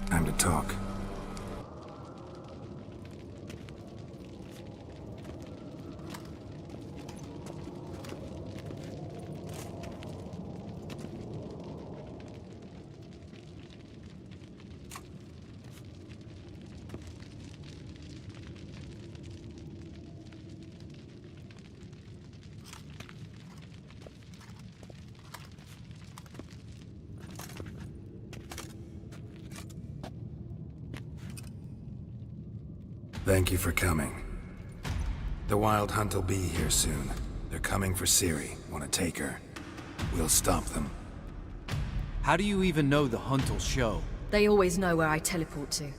Time to talk. Thank you for coming. The Wild Hunt will be here soon. They're coming for Ciri. Want to take her? We'll stop them. How do you even know the Hunt will show? They always know where I teleport to.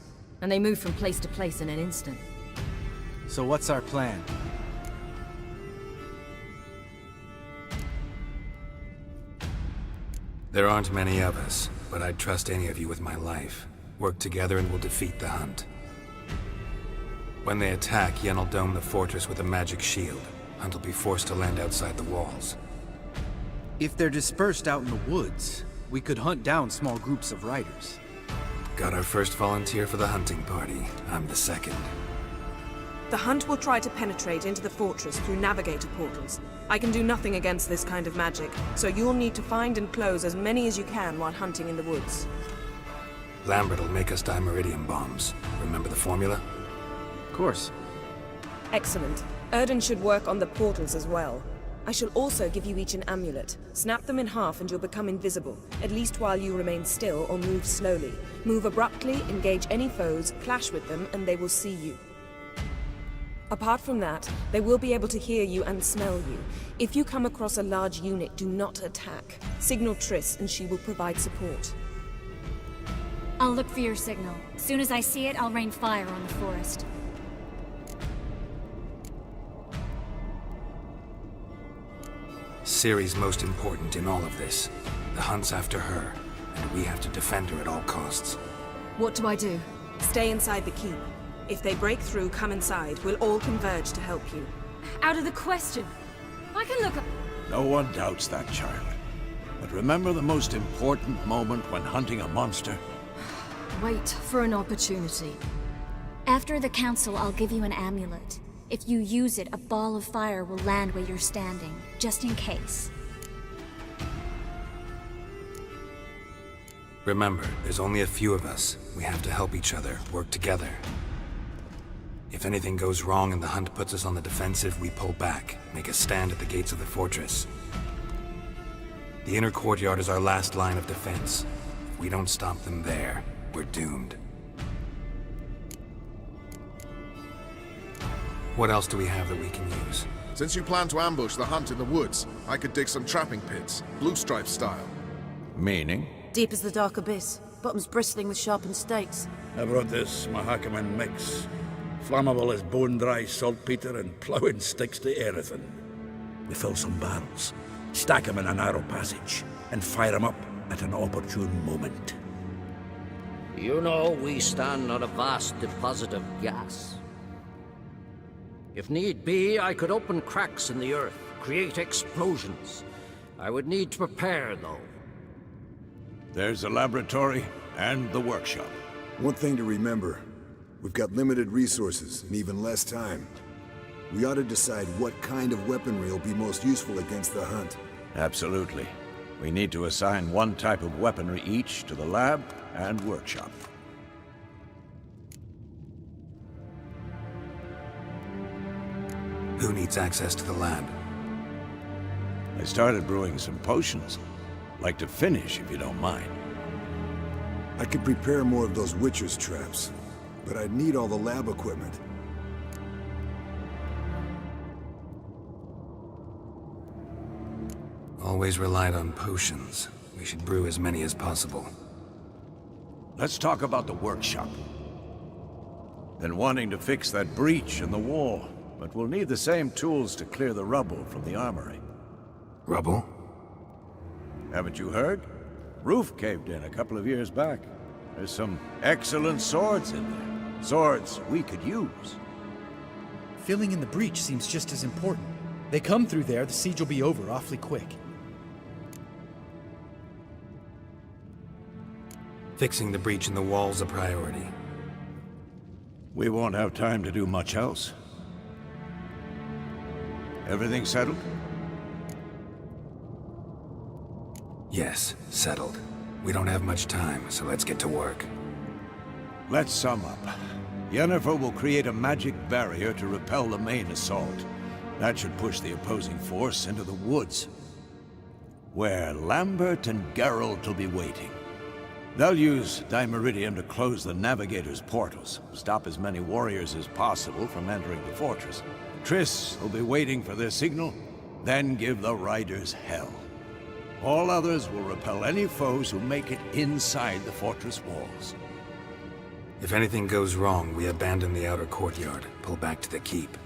And they move from place to place in an instant. So what's our plan? There aren't many of us, but I'd trust any of you with my life. Work together and we'll defeat the Hunt. When they attack, Yen will dome the fortress with a magic shield. Hunt will be forced to land outside the walls. If they're dispersed out in the woods, we could hunt down small groups of riders. Got our first volunteer for the hunting party. I'm the second. The Hunt will try to penetrate into the fortress through navigator portals. I can do nothing against this kind of magic, so you'll need to find and close as many as you can while hunting in the woods. Lambert will make us dimeridium bombs. Remember the formula? Of course. Excellent. Erden should work on the portals as well. I shall also give you each an amulet. Snap them in half and you'll become invisible, at least while you remain still or move slowly. Move abruptly, engage any foes, clash with them, and they will see you. Apart from that, they will be able to hear you and smell you. If you come across a large unit, do not attack. Signal Triss and she will provide support. I'll look for your signal. As soon as I see it, I'll rain fire on the forest. Ciri's most important in all of this. The Hunt's after her, and we have to defend her at all costs. What do I do? Stay inside the keep. If they break through, come inside. We'll all converge to help you. Out of the question. I can look up. No one doubts that, child. But remember the most important moment when hunting a monster? Wait for an opportunity. After the council, I'll give you an amulet. If you use it, a ball of fire will land where you're standing, just in case. Remember, there's only a few of us. We have to help each other, work together. If anything goes wrong and the Hunt puts us on the defensive, we pull back, make a stand at the gates of the fortress. The inner courtyard is our last line of defense. If we don't stop them there, we're doomed. What else do we have that we can use? Since you plan to ambush the Hunt in the woods, I could dig some trapping pits, blue stripe style. Meaning? Deep as the dark abyss, bottoms bristling with sharpened stakes. I brought this Mahakaman mix. Flammable as bone-dry saltpeter and ploughing sticks to anything. We fill some barrels, stack them in a narrow passage, and fire them up at an opportune moment. You know, we stand on a vast deposit of gas. If need be, I could open cracks in the earth, create explosions. I would need to prepare, though. There's the laboratory and the workshop. One thing to remember, we've got limited resources and even less time. We ought to decide what kind of weaponry will be most useful against the Hunt. Absolutely. We need to assign one type of weaponry each to the lab and workshop. Who needs access to the lab? I started brewing some potions. Like to finish, if you don't mind. I could prepare more of those Witcher's traps, but I'd need all the lab equipment. Always relied on potions. We should brew as many as possible. Let's talk about the workshop. Been wanting to fix that breach in the wall, but we'll need the same tools to clear the rubble from the armory. Rubble? Haven't you heard? Roof caved in a couple of years back. There's some excellent swords in there. Swords we could use. Filling in the breach seems just as important. They come through there, the siege will be over awfully quick. Fixing the breach in the wall's a priority. We won't have time to do much else. Everything settled? Yes, settled. We don't have much time, so let's get to work. Let's sum up. Yennefer will create a magic barrier to repel the main assault. That should push the opposing force into the woods, where Lambert and Geralt will be waiting. They'll use Dimeridium to close the Navigator's portals, stop as many warriors as possible from entering the fortress. Triss will be waiting for their signal, then give the riders hell. All others will repel any foes who make it inside the fortress walls. If anything goes wrong, we abandon the outer courtyard, pull back to the keep.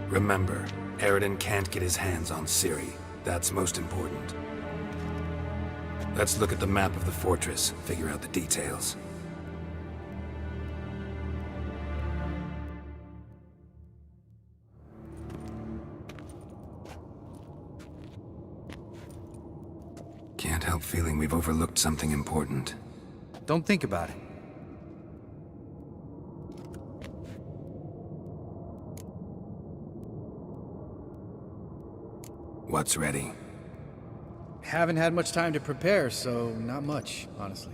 Remember, Eridan can't get his hands on Ciri. That's most important. Let's look at the map of the fortress, figure out the details. Can't help feeling we've overlooked something important. Don't think about it. What's ready? Haven't had much time to prepare, so not much, honestly.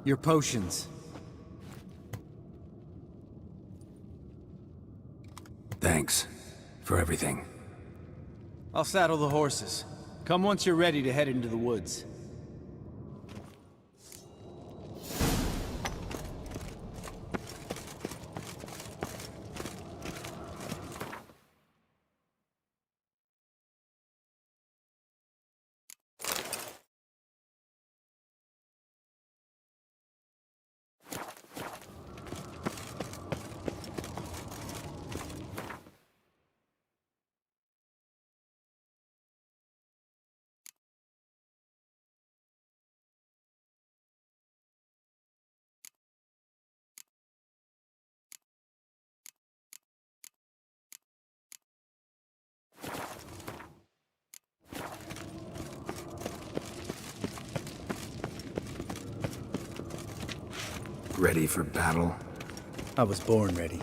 Your potions. Thanks for everything. I'll saddle the horses. Come once you're ready to head into the woods. Ready for battle? I was born ready.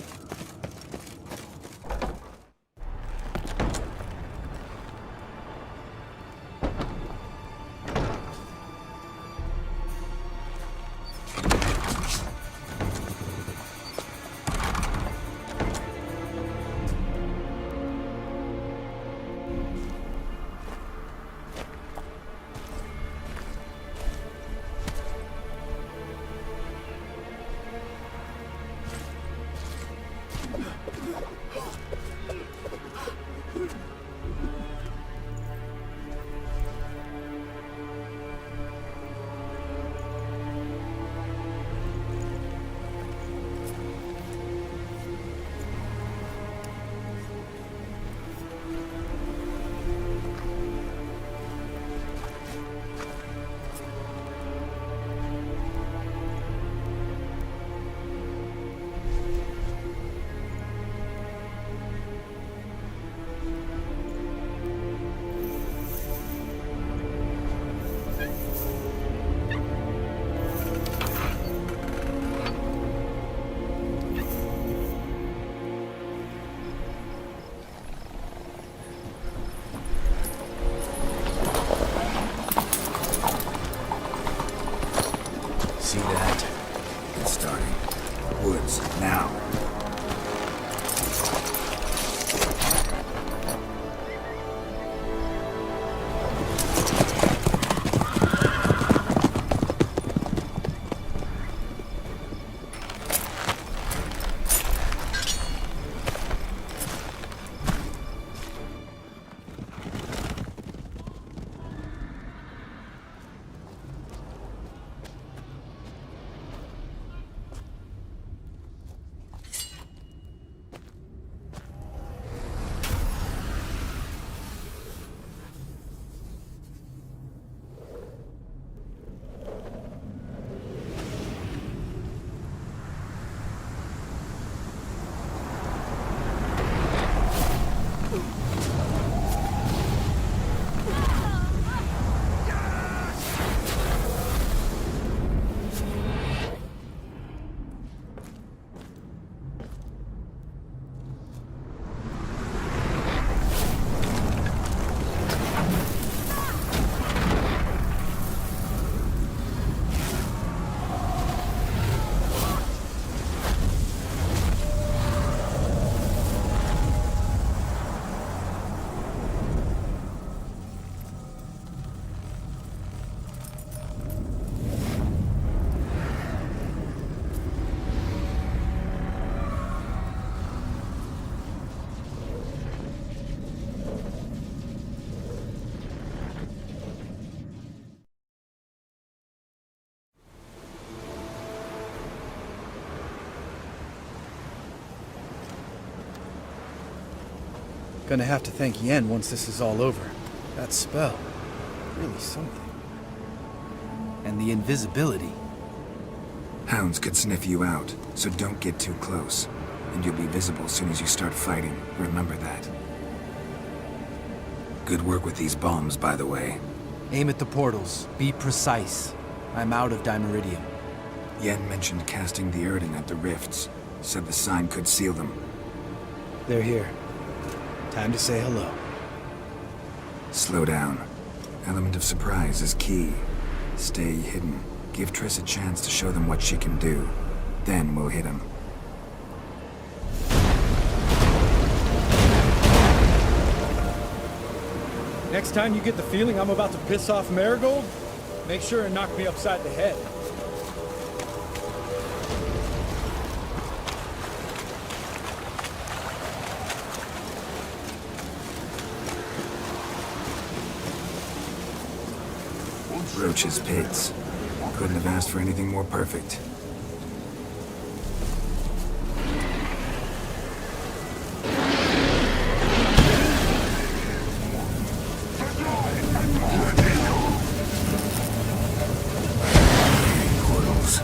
Gonna have to thank Yen once this is all over. That spell, really something. And the invisibility. Hounds could sniff you out, so don't get too close. And you'll be visible as soon as you start fighting. Remember that. Good work with these bombs, by the way. Aim at the portals. Be precise. I'm out of Dimeridium. Yen mentioned casting the Erden at the rifts. Said the sign could seal them. They're here. Time to say hello. Slow down. Element of surprise is key. Stay hidden. Give Triss a chance to show them what she can do. Then we'll hit him. Next time you get the feeling I'm about to piss off Marigold, make sure and knock me upside the head. Roach's pits. Couldn't have asked for anything more perfect. Portals.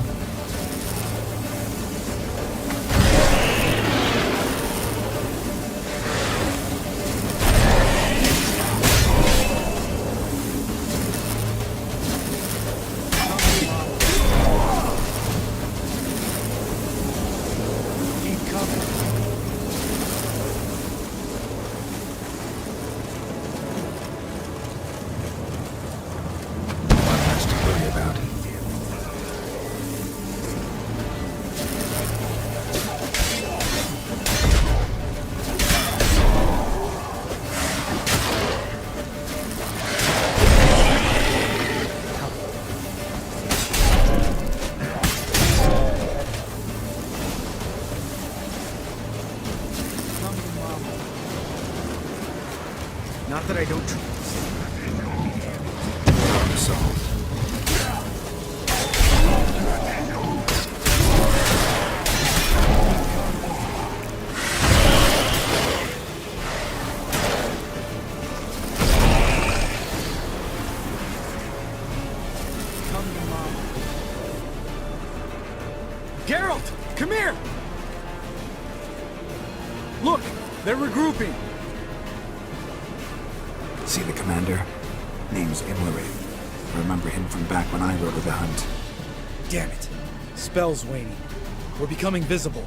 Not that I don't trust. Geralt, come here! Look, they're regrouping. See the commander? Name's Imlerith. Remember him from back when I rode with the hunt. Damn it. Spell's waning. We're becoming visible.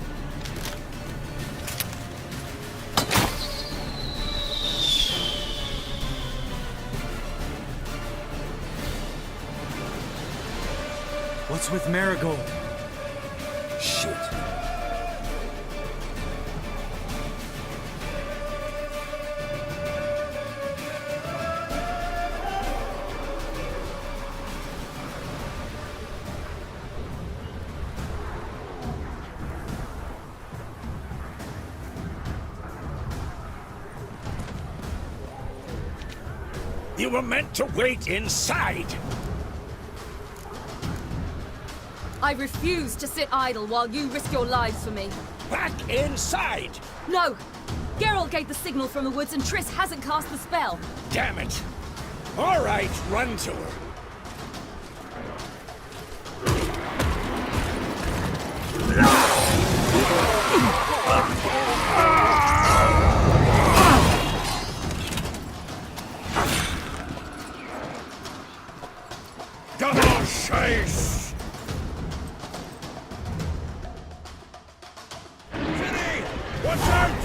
What's with Marigold? Shit. You were meant to wait inside! I refuse to sit idle while you risk your lives for me. Back inside! No! Geralt gave the signal from the woods and Triss hasn't cast the spell. Damn it! All right, run to her. Double chase! Vinny! Watch out!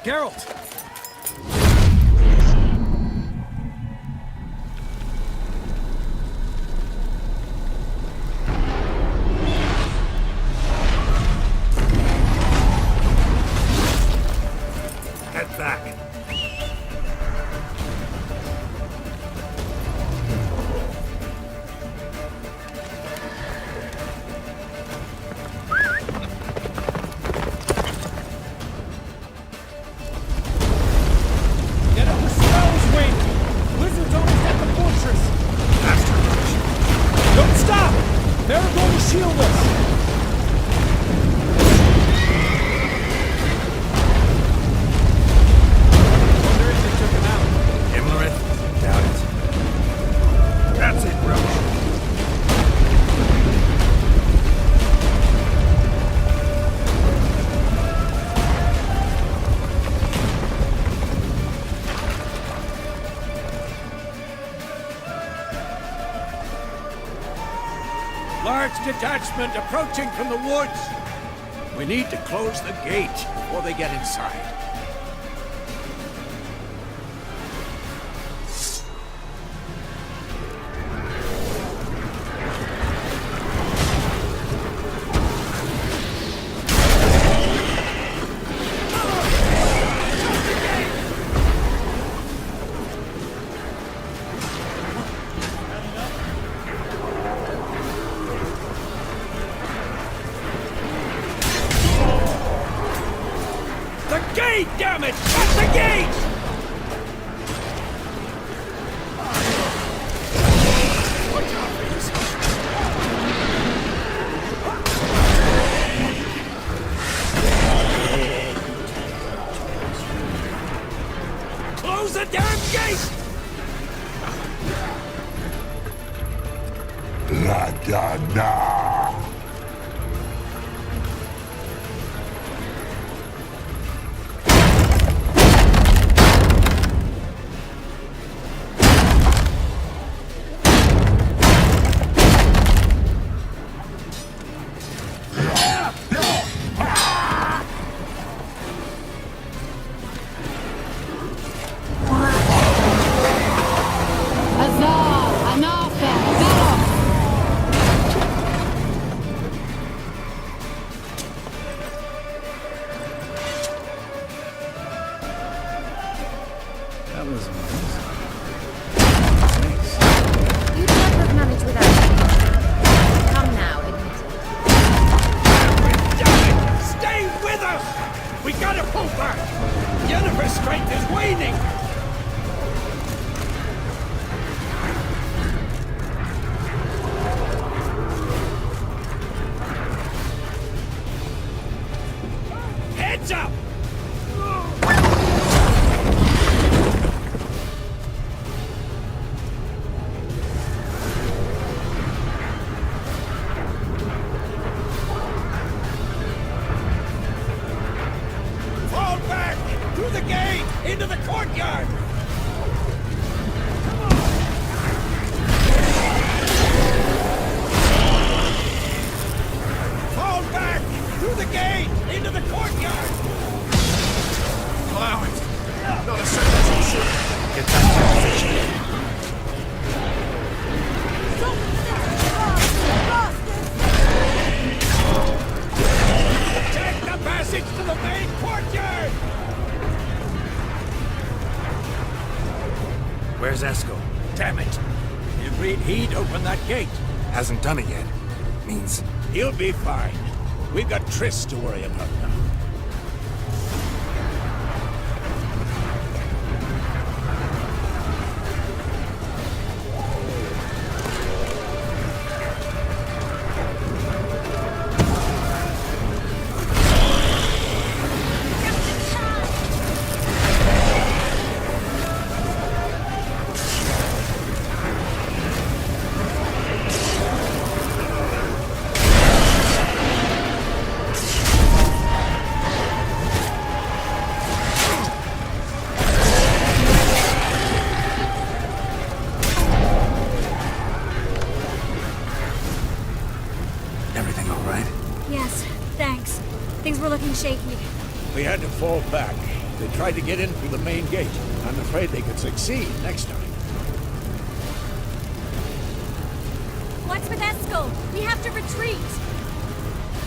Geralt! Head back. Get up the spell's wing! Blizzard's almost at the fortress! Faster. Don't stop! They're going to shield us! Wonder if they took him out. Imlerith? Doubt it. That's it, Roach. Large detachment approaching from the woods. We need to close the gate before they get inside. The gate, damn it! Shut the gate! Close the damn gate! La da da! That was amazing. You'd never have managed without me. Come now, admit it. Damn it! Stay with us! We gotta pull back! Yennefer's strength is waning! Heads up! Fall back! Through the gate! Into the courtyard! Fall back! Through the gate! Into the courtyard! Allow it. Not a second too soon. Get back to position. Take the passage to the main courtyard! Where's Esco? Damn it! Agreed he'd open that gate. Hasn't done it yet. Means He'll be fine. We've got Triss to worry about now. everything all right? Yes, thanks. Things were looking shaky. We had to fall back. They tried to get in through the main gate. I'm afraid they could succeed next time. What's with Eskel? We have to retreat!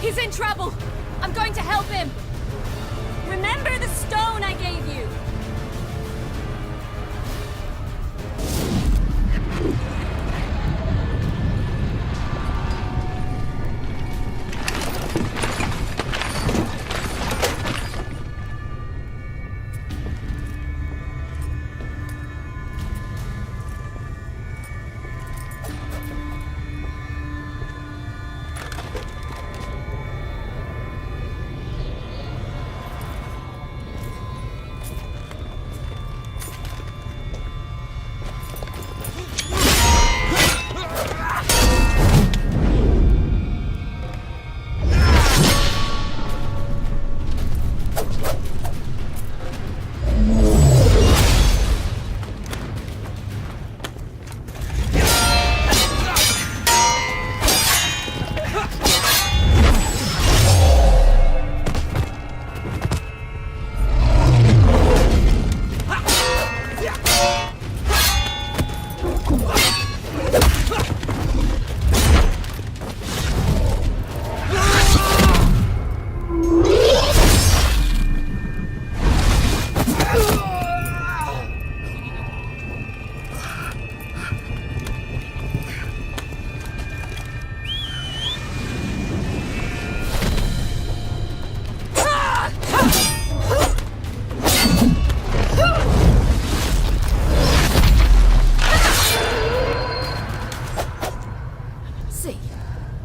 He's in trouble! I'm going to help him! Remember the stone I gave you!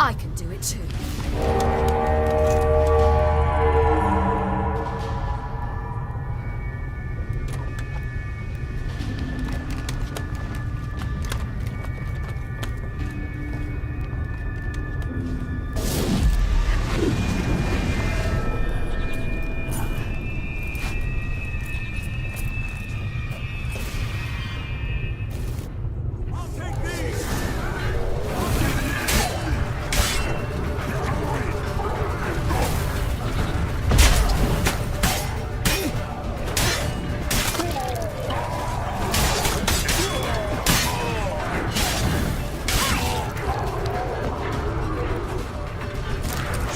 I can do it too.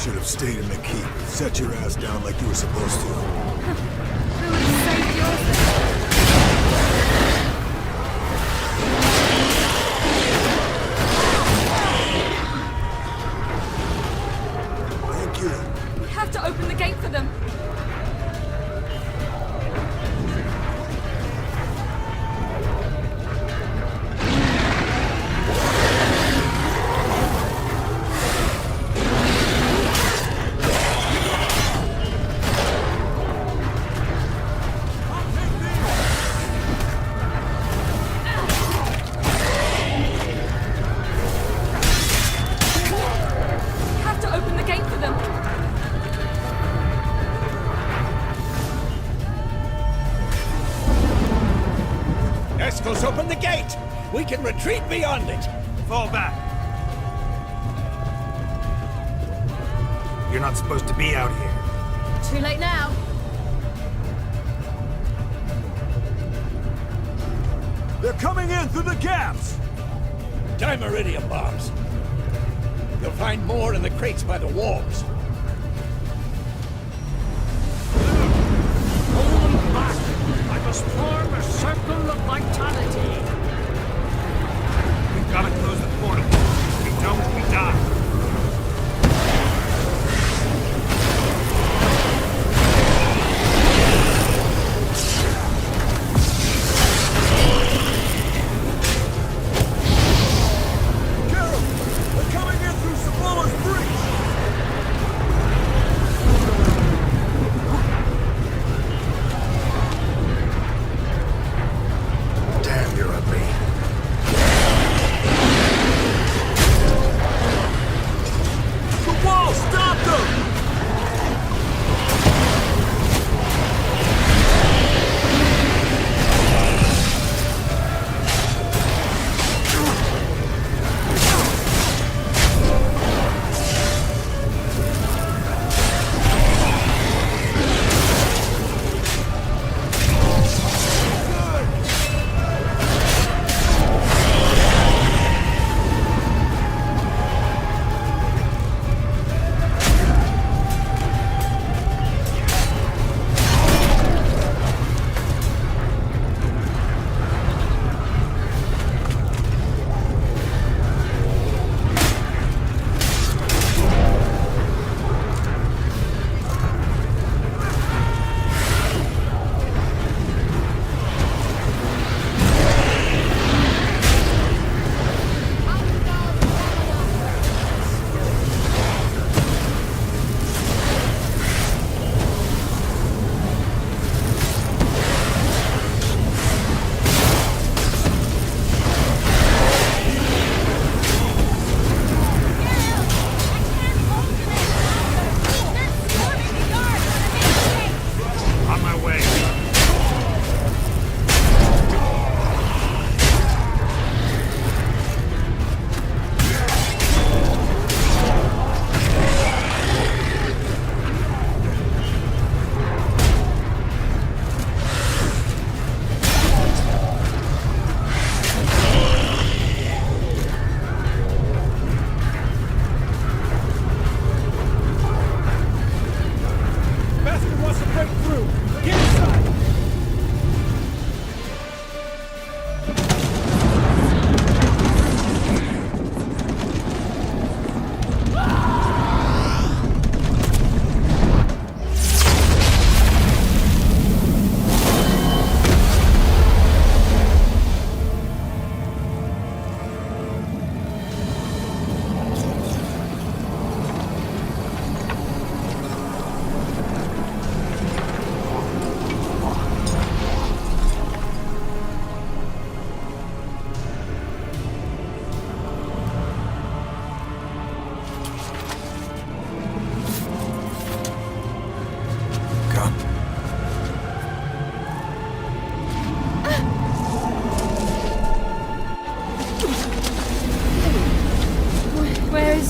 Should have stayed in the keep. Set your ass down like you were supposed to. Who would have saved yours? Thank you. We have to open the gate for them. Eskel's open the gate! We can retreat beyond it! Fall back. You're not supposed to be out here. Too late now. They're coming in through the gaps! Dimeridium bombs. You'll find more in the crates by the walls. Hold them back! I must form a circle of vitality. We've got to close the portal. If we don't, we die.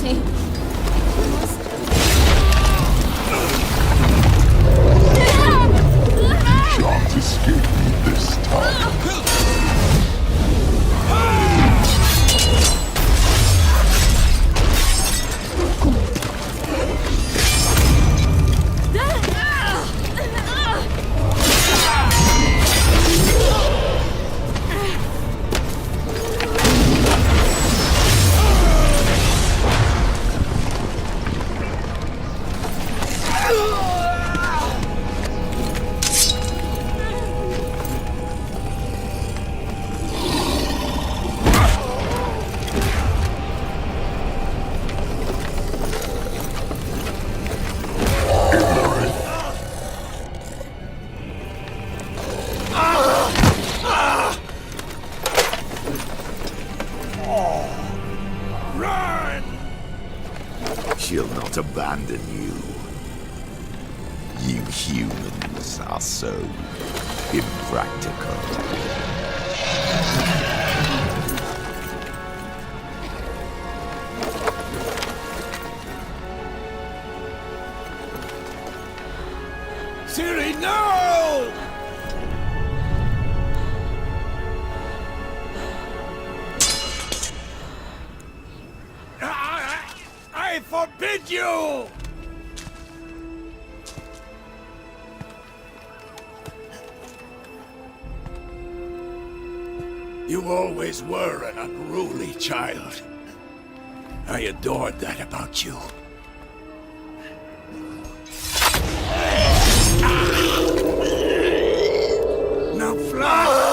guilty. Shan't escape me this time. She'll not abandon you. You humans are so impractical. Ciri, no! I forbid you! You always were an unruly child. I adored that about you. Now fly!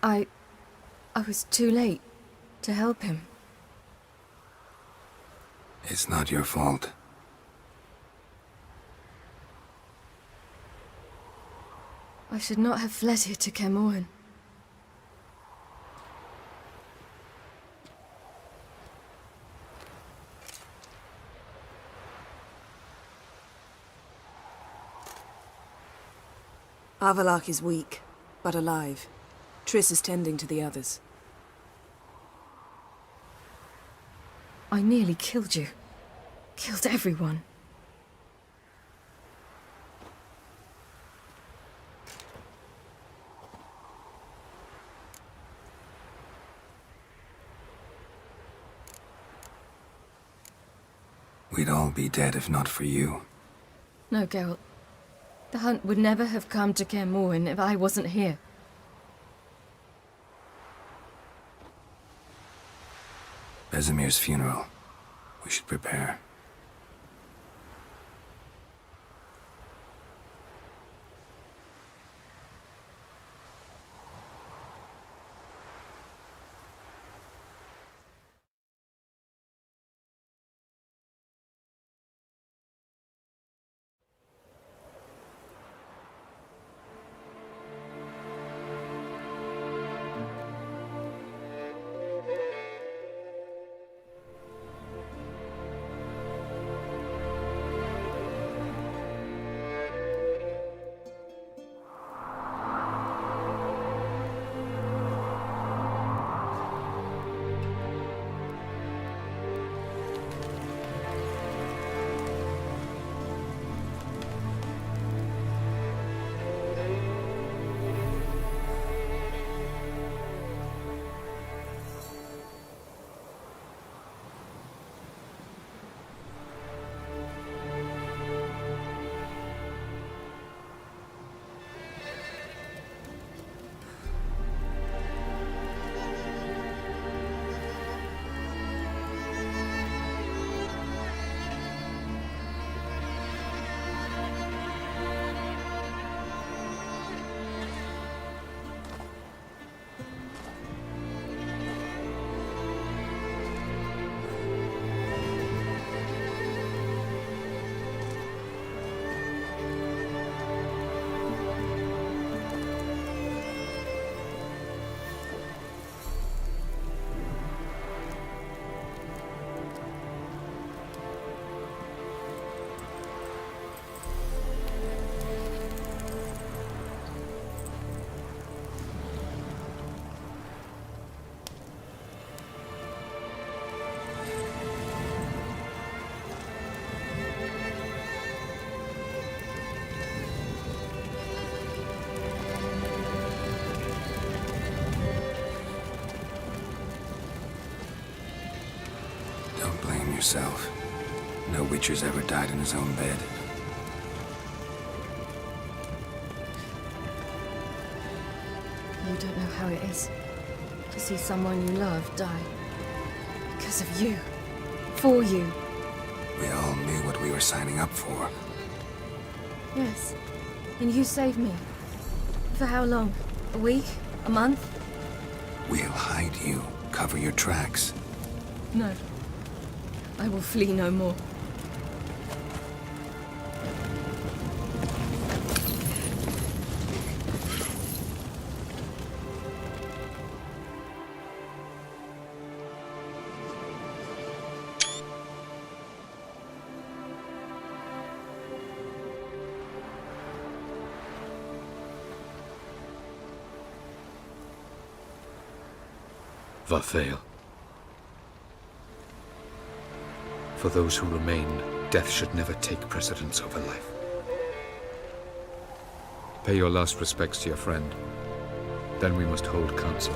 I was too late to help him. It's not your fault. I should not have fled here to Kermoren. Avalak is weak, but alive. Triss is tending to the others. I nearly killed you. Killed everyone. We'd all be dead if not for you. No, Geralt. The hunt would never have come to Kermoren if I wasn't here. Vesemir's funeral. We should prepare. Yourself. No Witcher's ever died in his own bed. You don't know how it is to see someone you love die. Because of you. For you. We all knew what we were signing up for. Yes. And you saved me. For how long? A week? A month? We'll hide you. Cover your tracks. No. I will flee no more. Varthael. For those who remain, death should never take precedence over life. Pay your last respects to your friend. Then we must hold council.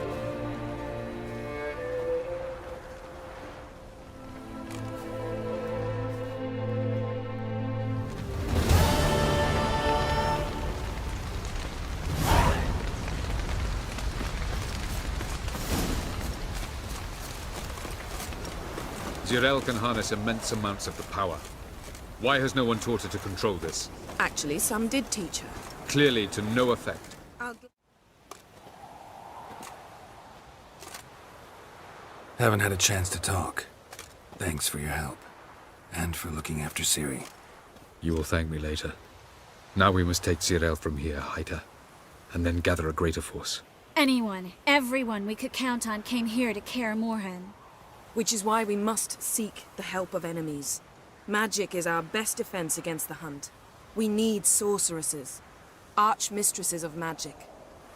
Zirel can harness immense amounts of the power. Why has no one taught her to control this? Actually, some did teach her. Clearly to no effect. Haven't had a chance to talk. Thanks for your help. And for looking after Ciri. You will thank me later. Now we must take Zirel from here, Haida, and then gather a greater force. Anyone, everyone we could count on came here to Kaer Morhen. Which is why we must seek the help of enemies. Magic is our best defense against the Hunt. We need sorceresses. Archmistresses of magic.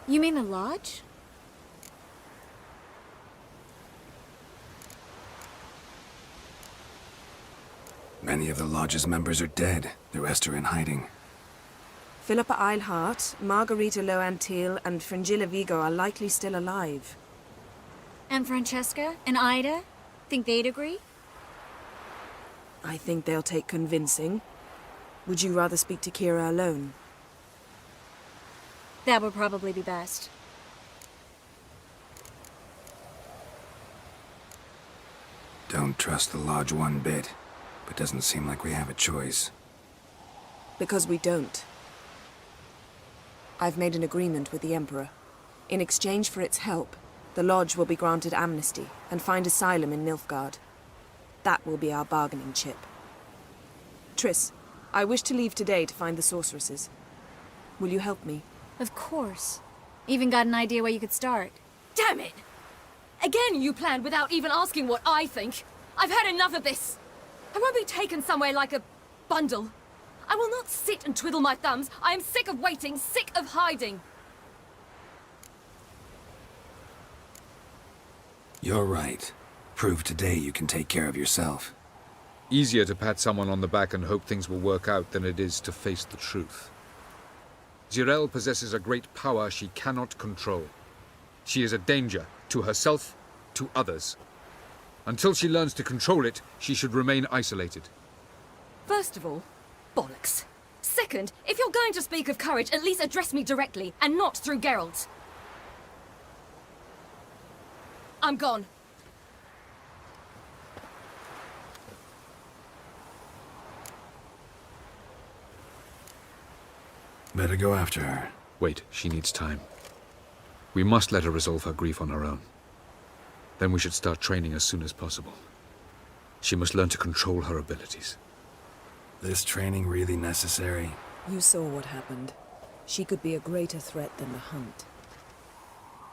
You mean the Lodge? Many of the Lodge's members are dead. The rest are in hiding. Philippa Eilhart, Margarita Loantil, and Fringilla Vigo are likely still alive. And Francesca and Ida? Think they'd agree? I think they'll take convincing. Would you rather speak to Kira alone? That would probably be best. Don't trust the Lodge one bit, but doesn't seem like we have a choice. Because we don't. I've made an agreement with the Emperor. In exchange for its help, the Lodge will be granted amnesty and find asylum in Nilfgaard. That will be our bargaining chip. Triss, I wish to leave today to find the sorceresses. Will you help me? Of course. Even got an idea where you could start. Damn it! Again you planned without even asking what I think. I've had enough of this. I won't be taken somewhere like a bundle. I will not sit and twiddle my thumbs. I am sick of waiting, sick of hiding. You're right. Prove today you can take care of yourself. Easier to pat someone on the back and hope things will work out than it is to face the truth. Zirel possesses a great power she cannot control. She is a danger to herself, to others. Until she learns to control it, she should remain isolated. First of all, bollocks. Second, if you're going to speak of courage, at least address me directly, and not through Geralt. I'm gone. Better go after her. Wait, she needs time. We must let her resolve her grief on her own. Then we should start training as soon as possible. She must learn to control her abilities. This training really necessary? You saw what happened. She could be a greater threat than the Hunt.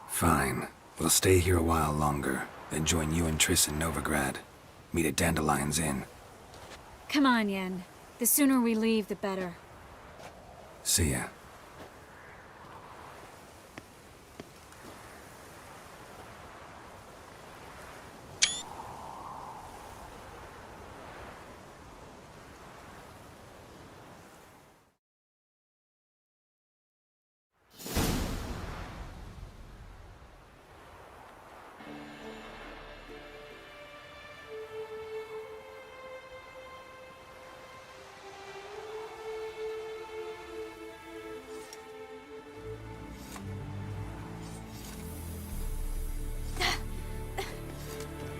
Fine. We'll stay here a while longer, then join you and Triss in Novigrad. Meet at Dandelion's Inn. Come on, Yen. The sooner we leave, the better. See ya.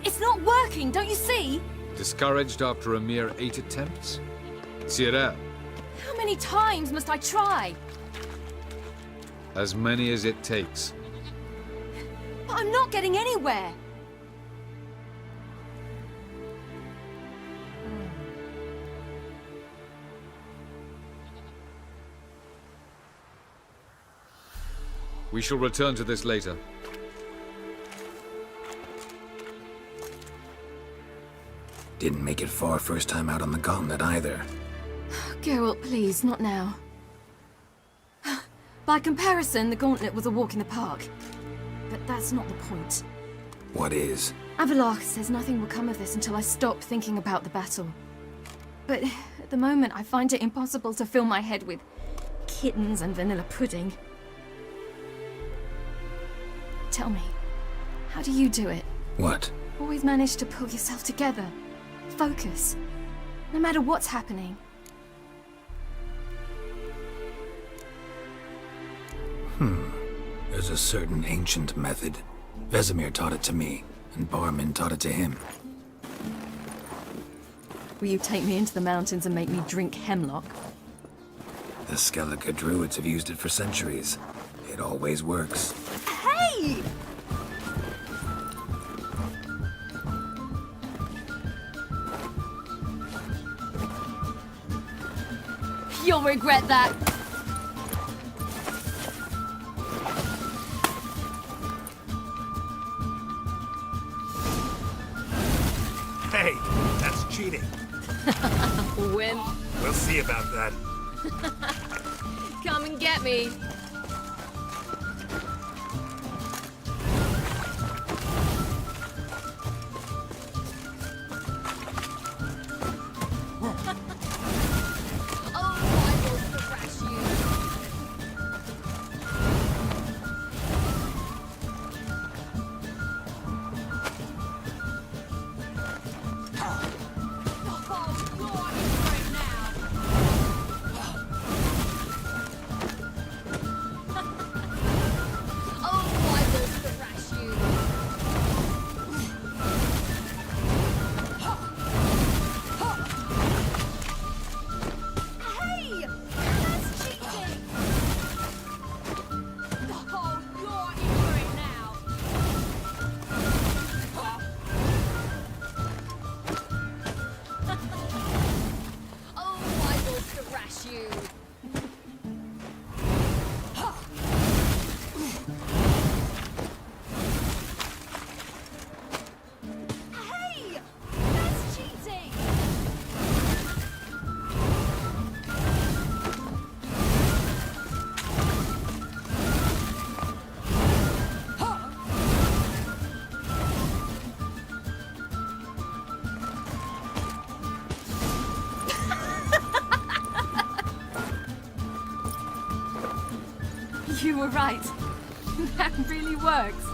It's not working, don't you see? Discouraged after a mere 8 attempts? Zirel, How many times must I try? as many as it takes. But I'm not getting anywhere. We shall return to this later. Didn't make it far first time out on the gauntlet either. Geralt, please, not now. By comparison, the gauntlet was a walk in the park. But that's not the point. What is? Avallac'h says nothing will come of this until I stop thinking about the battle. But at the moment, I find it impossible to fill my head with kittens and vanilla pudding. Tell me, how do you do it? What? Always manage to pull yourself together. Focus. No matter what's happening. There's a certain ancient method. Vesemir taught it to me, and Barman taught it to him. Will you take me into the mountains and make me drink hemlock? The Skellige druids have used it for centuries. It always works. Hey! You'll regret that. Hey, that's cheating. Wimp. We'll see about that. Come and get me. You were right. That really works.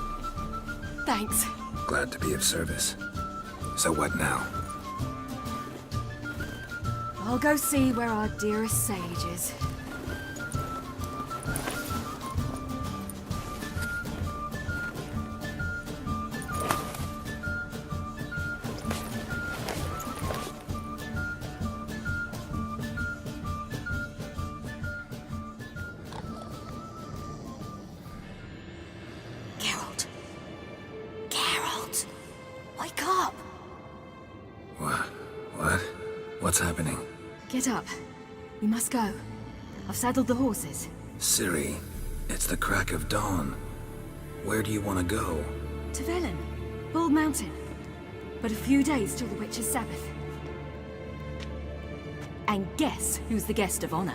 Thanks. Glad to be of service. So what now? I'll go see where our dearest sage is. What's happening? Get up. We must go. I've saddled the horses. Ciri, it's the crack of dawn. Where do you want to go? To Velen, Bald Mountain. But a few days till the Witch's Sabbath. And guess who's the guest of honor?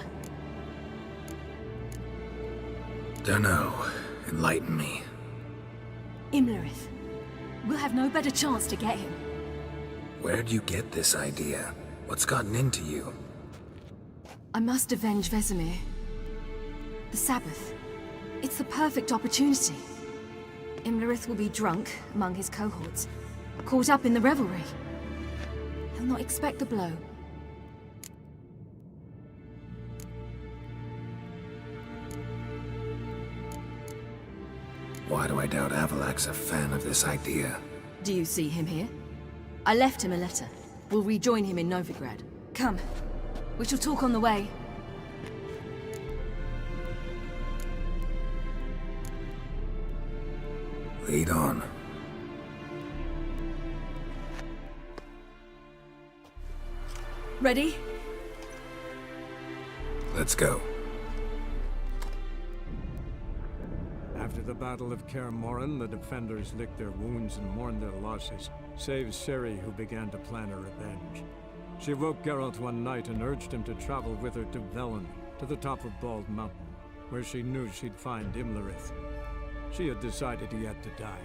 Dunno. Enlighten me. Imlerith. We'll have no better chance to get him. Where'd you get this idea? What's gotten into you? I must avenge Vesemir. The Sabbath. It's the perfect opportunity. Imlerith will be drunk among his cohorts, caught up in the revelry. He'll not expect the blow. Why do I doubt Avalak's a fan of this idea? Do you see him here? I left him a letter. We'll rejoin him in Novigrad. Come. We shall talk on the way. Lead on. Ready? Let's go. After the Battle of Kaer Morhen, the defenders licked their wounds and mourned their losses, save Ciri, who began to plan a revenge. She woke Geralt one night and urged him to travel with her to Velen, to the top of Bald Mountain, where she knew she'd find Imlerith. She had decided he had to die.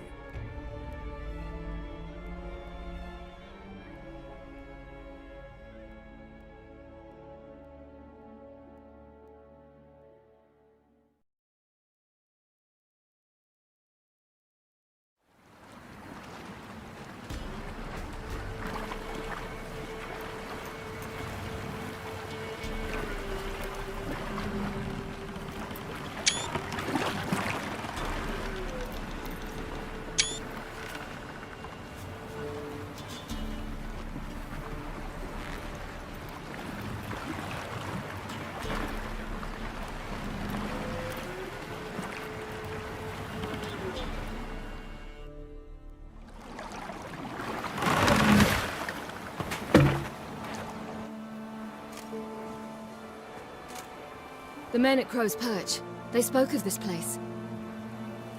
The men at Crow's Perch, they spoke of this place.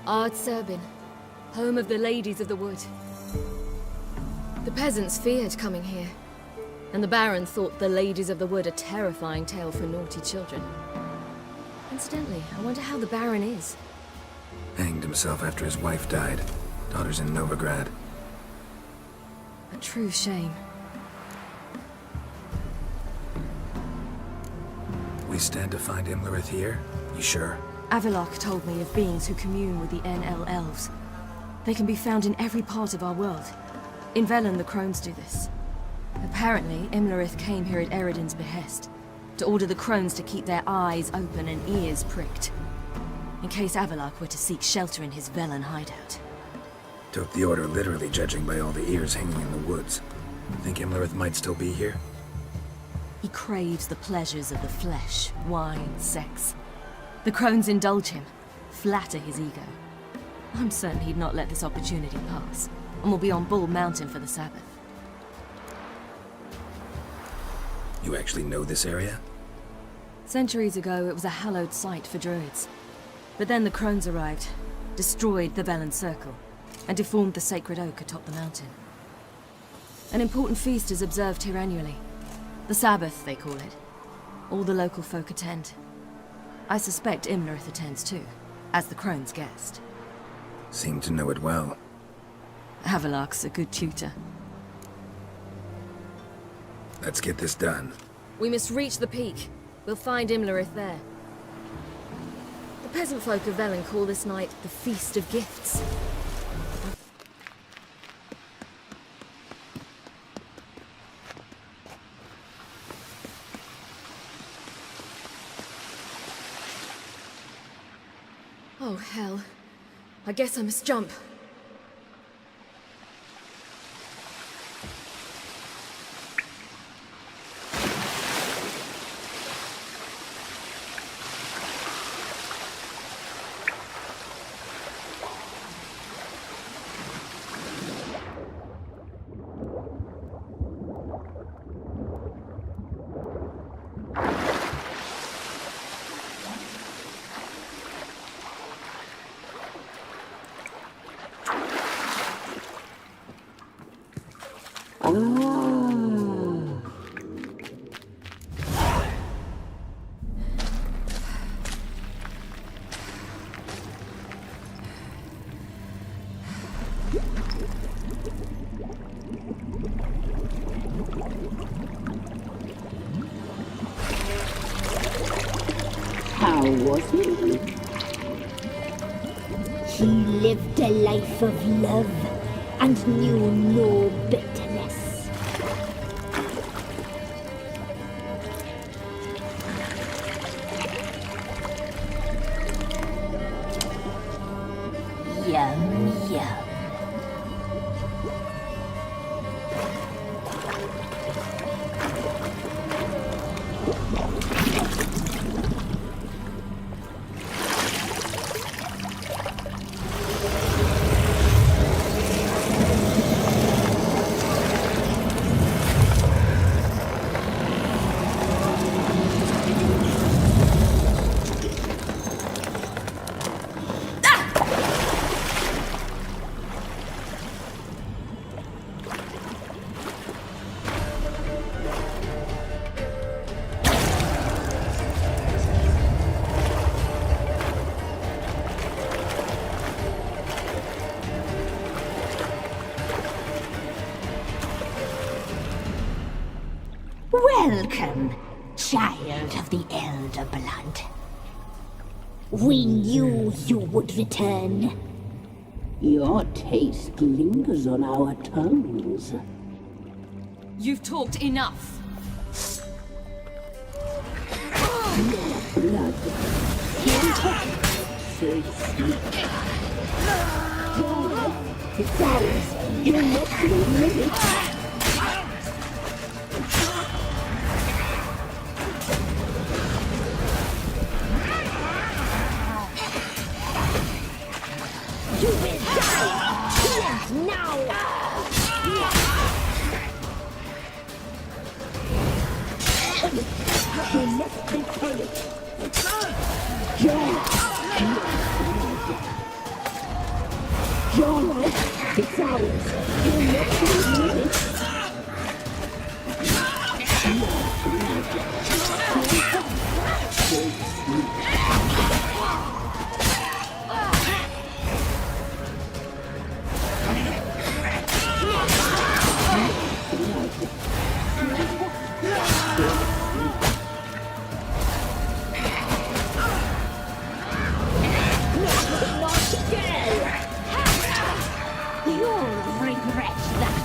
Ard Serbin, home of the Ladies of the Wood. The peasants feared coming here, and the Baron thought the Ladies of the Wood a terrifying tale for naughty children. Incidentally, I wonder how the Baron is. Hanged himself after his wife died. Daughter's in Novigrad. A true shame. We stand to find Imlerith here? You sure? Avalok told me of beings who commune with the NL elves. They can be found in every part of our world. In Velen, the Crones do this. Apparently, Imlerith came here at Eredin's behest, to order the Crones to keep their eyes open and ears pricked, in case Avalok were to seek shelter in his Velen hideout. Took the order literally, judging by all the ears hanging in the woods. Think Imlerith might still be here? He craves the pleasures of the flesh, wine, sex. The Crones indulge him, flatter his ego. I'm certain he'd not let this opportunity pass, and will be on Bull Mountain for the Sabbath. You actually know this area? Centuries ago, it was a hallowed site for druids. But then the Crones arrived, destroyed the Velen Circle, and deformed the sacred oak atop the mountain. An important feast is observed here annually. The Sabbath, they call it. All the local folk attend. I suspect Imlerith attends too, as the Crone's guest. Seem to know it well. Avalok's a good tutor. Let's get this done. We must reach the peak. We'll find Imlerith there. The peasant folk of Velen call this night the Feast of Gifts. Oh, hell. I guess I must jump. How was he? He lived a life of love and knew no bitterness. Yum, yum. Welcome, child of the Elder Blood. We knew you would return. Your taste lingers on our tongues. You've talked enough. Blood. So sweet. Besides, you must be living. You will die! Here, now! You must be punished. Your life, it's ours. You'll not leave it. You'll regret that.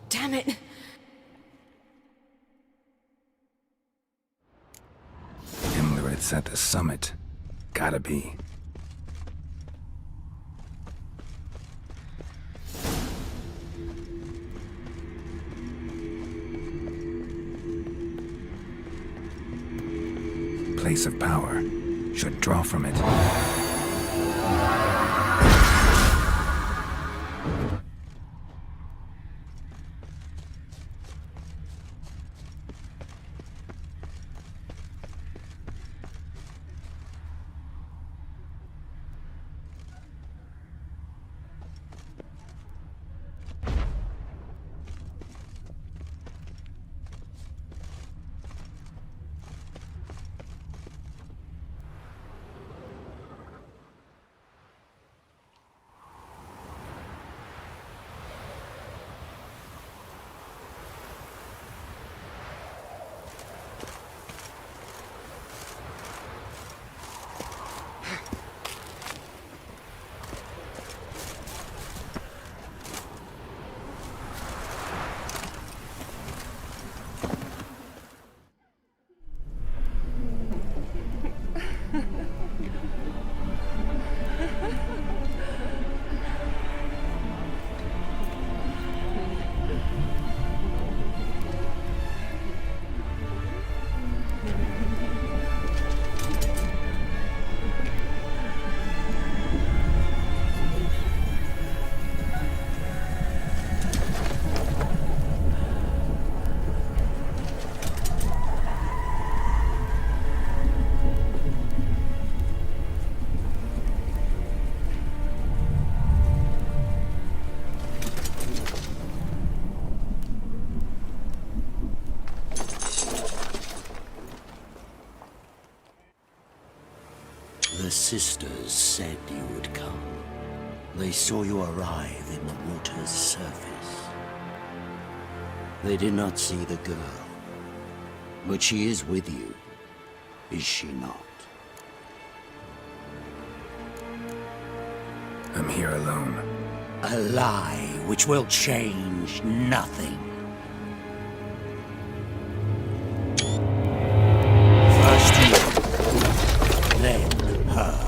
Damn it! Himmler at the summit. Gotta be. Place of power. Should draw from it. sisters said you would come. They saw you arrive in the water's surface. They did not see the girl. But she is with you, is she not? I'm here alone. A lie which will change nothing. First you, then her.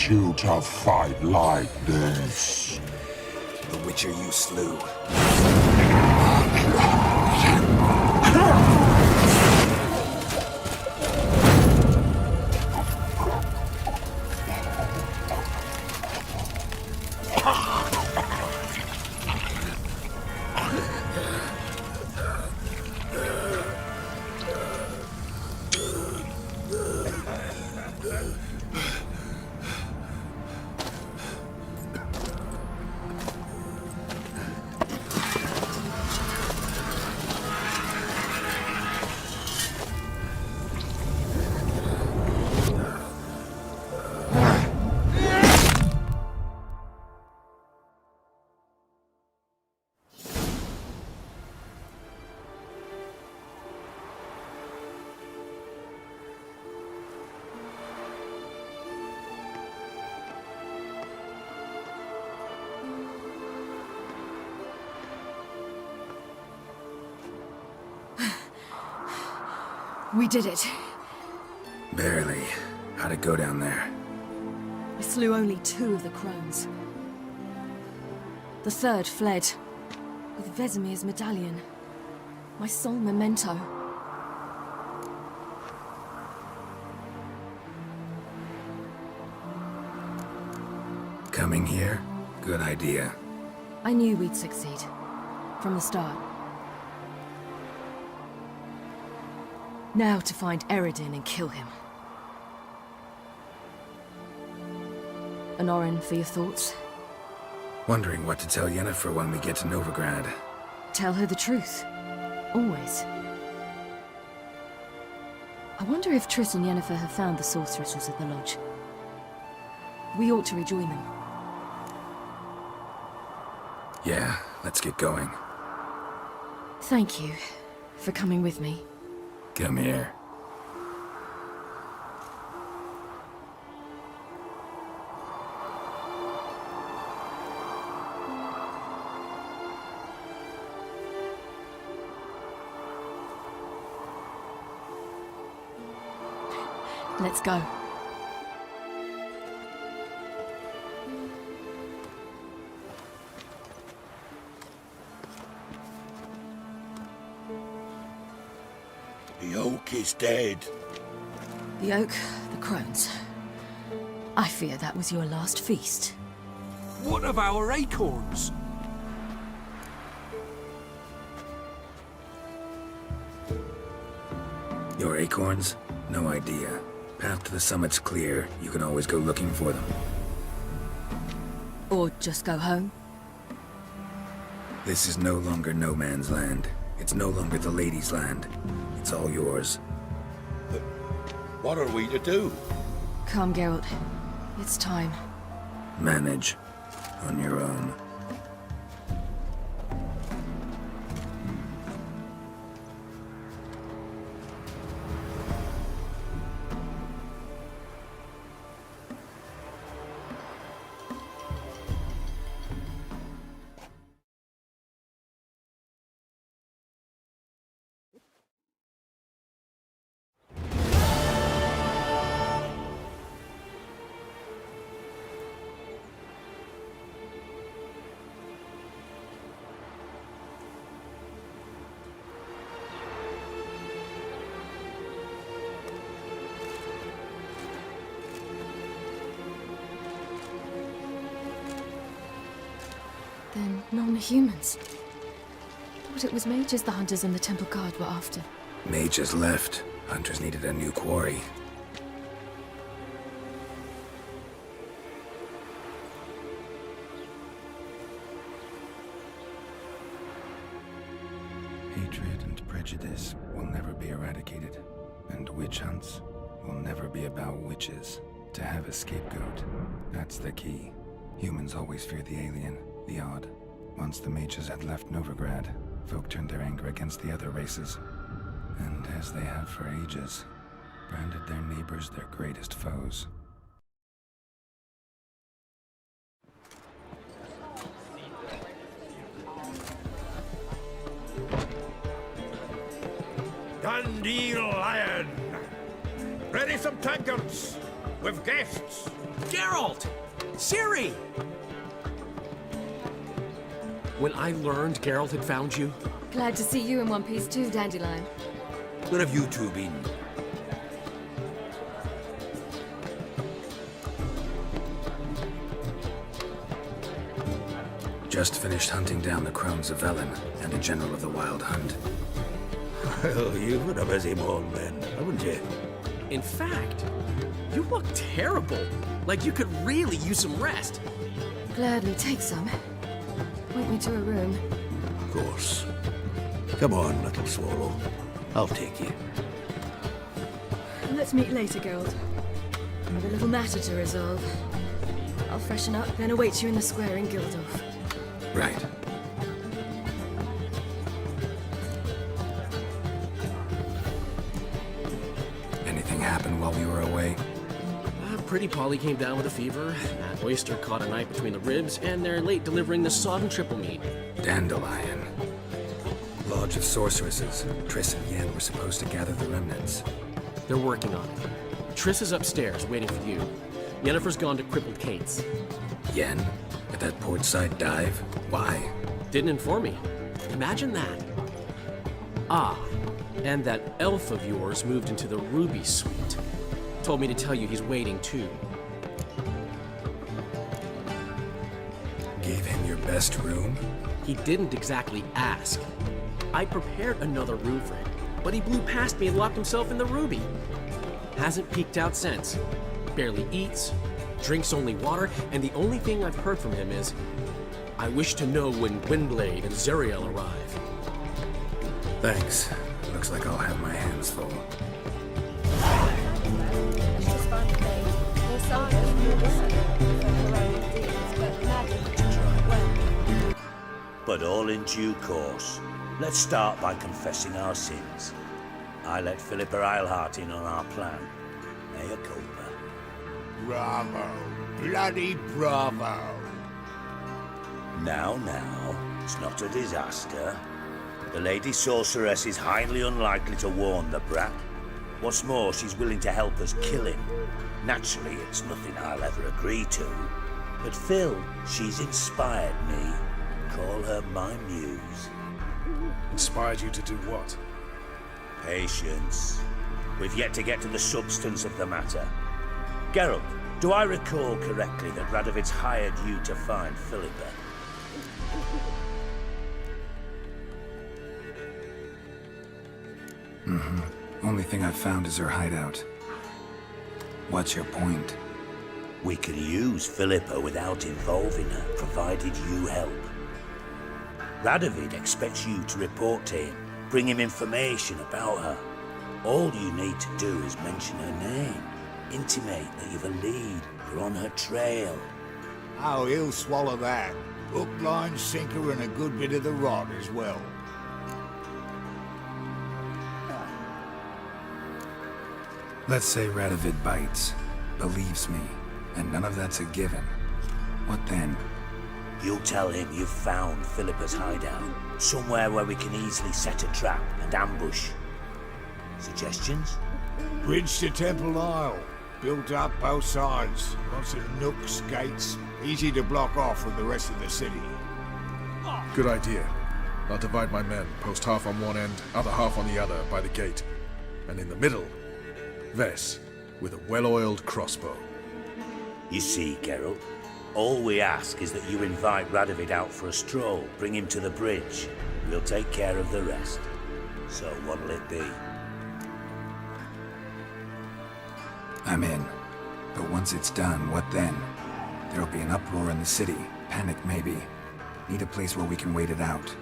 You to fight like this? The Witcher you slew. We did it. Barely. How'd it go down there? I slew only 2 of the crones. The third fled, with Vesemir's medallion. My sole memento. Coming here? Good idea. I knew we'd succeed. From the start. Now to find Eredin and kill him. Anorin, for your thoughts? Wondering what to tell Yennefer when we get to Novigrad. Tell her the truth. Always. I wonder if Triss and Yennefer have found the sorceresses at the lodge. We ought to rejoin them. Yeah, let's get going. Thank you for coming with me. Come here. Let's go. The oak is dead. The oak, the crones. I fear that was your last feast. What of our acorns? Your acorns? No idea. Path to the summit's clear. You can always go looking for them. Or just go home? This is no longer no man's land. It's no longer the lady's land. It's all yours. But what are we to do? Come, Geralt. It's time. Manage. On your own. Then non-humans. Thought it was mages the hunters and the temple guard were after. Mages left. Hunters needed a new quarry. Hatred and prejudice will never be eradicated. And witch hunts will never be about witches. To have a scapegoat, that's the key. Humans always fear the alien, the odd. Once the mages had left Novigrad, folk turned their anger against the other races. And as they have for ages, branded their neighbors their greatest foes. Dandelion! Ready some tankards! With guests! Geralt! Ciri! When I learned Geralt had found you... Glad to see you in one piece too, Dandelion. Where have you two been? Just finished hunting down the crones of Velen and a general of the Wild Hunt. Well, you've been a busy morning then, haven't you? In fact, you look terrible. Like you could really use some rest. Gladly take some. Point me to a room. Of course. Come on, little swallow. I'll take you. Let's meet later, Geralt. I have a little matter to resolve. I'll freshen up, then await you in the square in Gildorf. Right. Anything happen while we were away? Pretty Polly came down with a fever. That oyster caught a knife between the ribs, and they're late delivering the sodden triple meat. Dandelion. Lodge of Sorceresses. Triss and Yen were supposed to gather the remnants. They're working on it. Triss is upstairs, waiting for you. Yennefer's gone to Crippled Kate's. Yen? At that portside dive? Why? Didn't inform me. Imagine that. Ah, and that elf of yours moved into the Ruby Suite. Told me to tell you he's waiting too. Gave him your best room? He didn't exactly ask. I prepared another room for him, but he blew past me and locked himself in the Ruby. Hasn't peeked out since. Barely eats, drinks only water, and the only thing I've heard from him is, I wish to know when Gwynblade and Zariel arrive. Thanks. Looks like I'll have my hands full. But all in due course. Let's start by confessing our sins. I let Philippa Eilhart in on our plan. Mea culpa. Bravo. Bloody bravo. Now, it's not a disaster. The Lady Sorceress is highly unlikely to warn the brat. What's more, she's willing to help us kill him. Naturally, it's nothing I'll ever agree to. But Phil, she's inspired me. Call her my muse. Inspired you to do what? Patience. We've yet to get to the substance of the matter. Geralt, do I recall correctly that Radovid's hired you to find Philippa? Only thing I've found is her hideout. What's your point? We can use Philippa without involving her, provided you help. Radovid expects you to report to him, bring him information about her. All you need to do is mention her name, intimate that you've a lead, you're on her trail. Oh, he'll swallow that. Hook, line, sinker, and a good bit of the rod as well. Let's say Radovid bites, believes me, and none of that's a given. What then? You'll tell him you've found Philippa's hideout, somewhere where we can easily set a trap and ambush. Suggestions? Bridge to Temple Isle. Built up both sides. Lots of nooks, gates. Easy to block off from the rest of the city. Good idea. I'll divide my men, post half on one end, other half on the other, by the gate. And in the middle, Vess, with a well-oiled crossbow. You see, Geralt, all we ask is that you invite Radovid out for a stroll, bring him to the bridge. We'll take care of the rest. So what'll it be? I'm in. But once it's done, what then? There'll be an uproar in the city. Panic, maybe. Need a place where we can wait it out.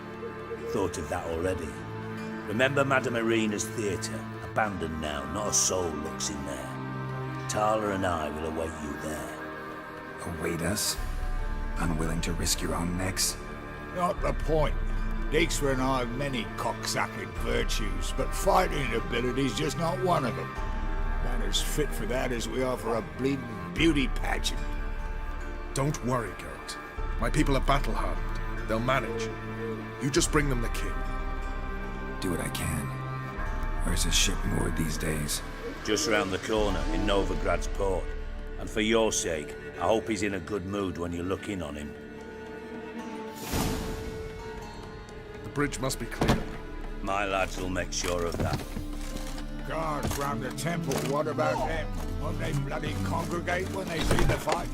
Thought of that already. Remember Madame Irina's theatre? Abandoned now, not a soul looks in there. Tala and I will await you there. Await us? Unwilling to risk your own necks? Not the point. Dijkstra and I have many cocksucking virtues, but fighting ability's just not one of them. Not as fit for that as we are for a bleeding beauty pageant. Don't worry, Geralt. My people are battle-hardened. They'll manage. You just bring them the king. Do what I can. Where's his ship moored these days? Just round the corner, in Novigrad's port. And for your sake, I hope he's in a good mood when you look in on him. The bridge must be clear. My lads will make sure of that. Guards round the temple, what about them? Won't they bloody congregate when they see the fight?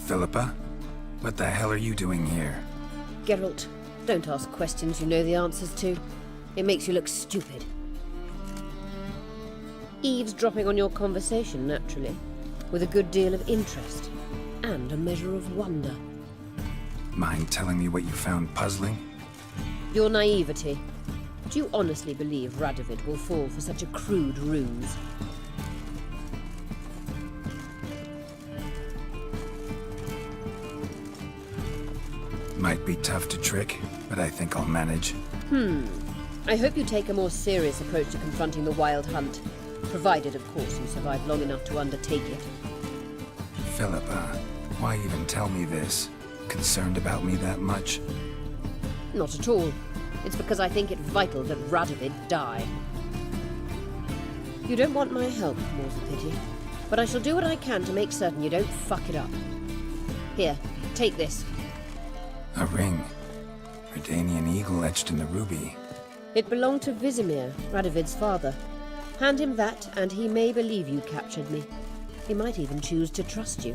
Philippa? What the hell are you doing here? Geralt, don't ask questions you know the answers to. It makes you look stupid. Eavesdropping on your conversation, naturally, with a good deal of interest, and a measure of wonder. Mind telling me what you found puzzling? Your naivety. Do you honestly believe Radovid will fall for such a crude ruse? Might be tough to trick, but I think I'll manage. I hope you take a more serious approach to confronting the Wild Hunt. Provided, of course, you survive long enough to undertake it. Philippa, why even tell me this? Concerned about me that much? Not at all. It's because I think it vital that Radovid die. You don't want my help, more's the pity. But I shall do what I can to make certain you don't fuck it up. Here, take this. A ring. Redanian eagle etched in the ruby. It belonged to Vizimir, Radovid's father. Hand him that, and he may believe you captured me. He might even choose to trust you.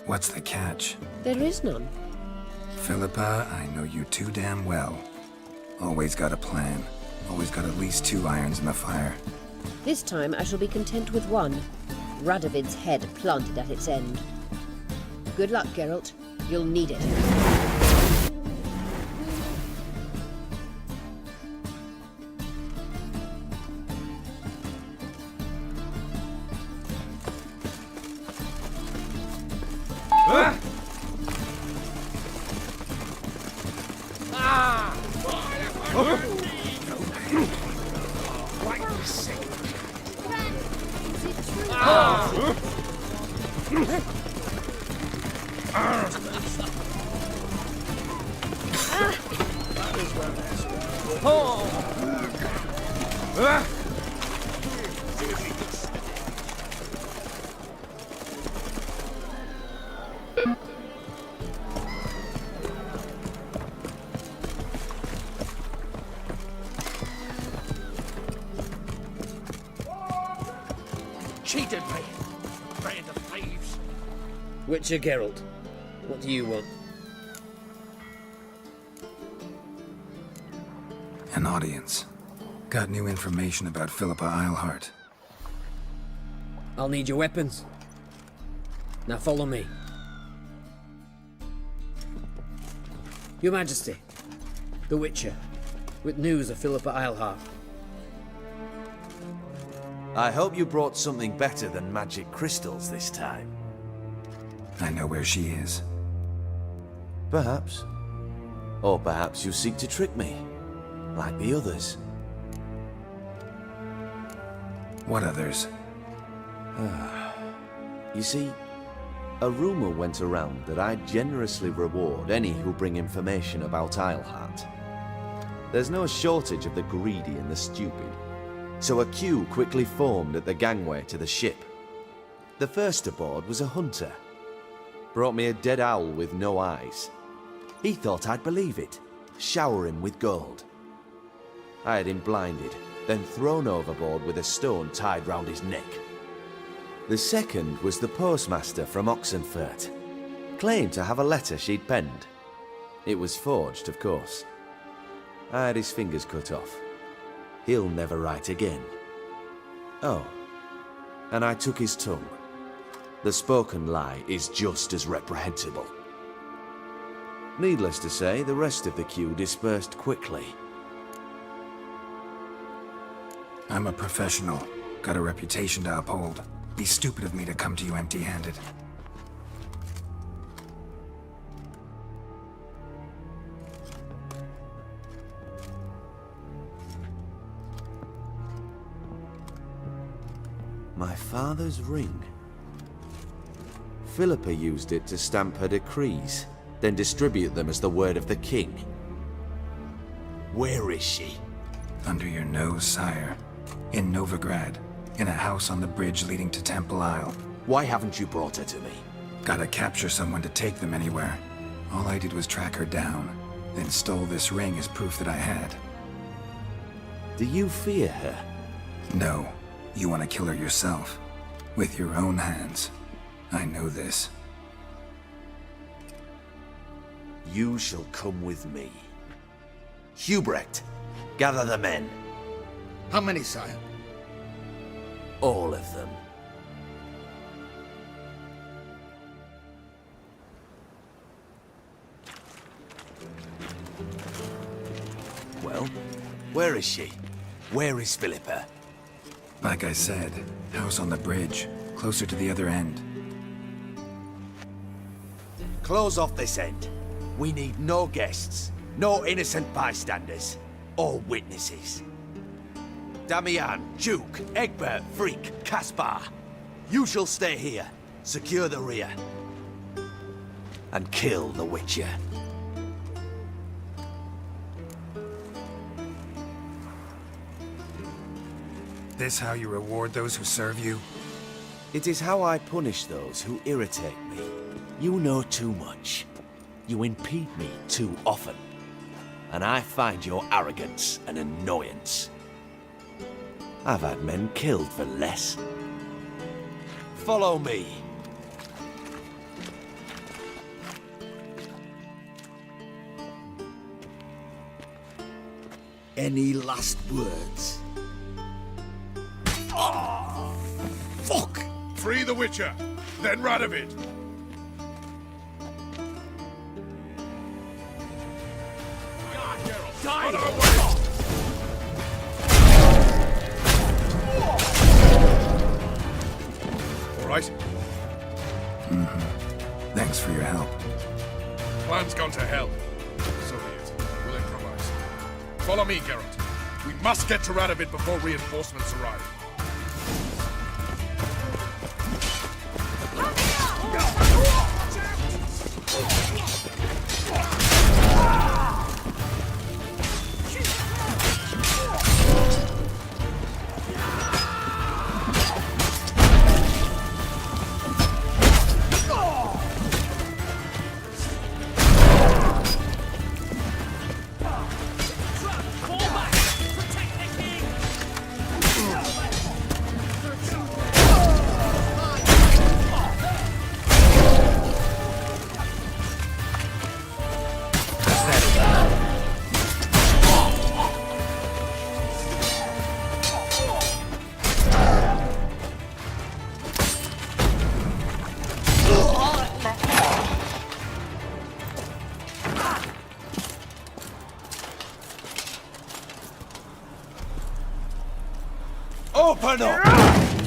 What's the catch? There is none. Philippa, I know you too damn well. Always got a plan. Always got at least 2 irons in the fire. This time I shall be content with one. Radovid's head planted at its end. Good luck, Geralt. You'll need it. cheated me! Band of thieves! Witcher Geralt, what do you want? An audience. Got new information about Philippa Eilhart. I'll need your weapons. Now follow me. Your Majesty, the Witcher, with news of Philippa Eilhart. I hope you brought something better than magic crystals this time. I know where she is. Perhaps. Or perhaps you seek to trick me, like the others. What others? You see, a rumor went around that I generously reward any who bring information about Eilhart. There's no shortage of the greedy and the stupid, so a queue quickly formed at the gangway to the ship. The first aboard was a hunter. Brought me a dead owl with no eyes. He thought I'd believe it, shower him with gold. I had him blinded, then thrown overboard with a stone tied round his neck. The second was the postmaster from Oxenfurt. Claimed to have a letter she'd penned. It was forged, of course. I had his fingers cut off. He'll never write again. Oh, and I took his tongue. The spoken lie is just as reprehensible. Needless to say, the rest of the queue dispersed quickly. I'm a professional. Got a reputation to uphold. Be stupid of me to come to you empty-handed. My father's ring. Philippa used it to stamp her decrees, then distribute them as the word of the king. Where is she? Under your nose, sire. In Novigrad. In a house on the bridge leading to Temple Isle. Why haven't you brought her to me? Gotta capture someone to take them anywhere. All I did was track her down, then stole this ring as proof that I had. Do you fear her? No. You want to kill her yourself. With your own hands. I know this. You shall come with me. Hubrecht, gather the men. How many, sire? All of them. Well, where is she? Where is Philippa? Like I said, house on the bridge, closer to the other end. Close off this end. We need no guests, no innocent bystanders, or witnesses. Damian, Duke, Egbert, Freak, Caspar. You shall stay here, secure the rear, and kill the Witcher. This how you reward those who serve you? It is how I punish those who irritate me. You know too much. You impede me too often. And I find your arrogance an annoyance. I've had men killed for less. Follow me. Any last words? Oh, fuck! Free the Witcher, then Radovid. All right? Thanks for your help. Plan's gone to hell. So be it. We'll improvise. Follow me, Geralt. We must get to Radovid before reinforcements arrive. Open up!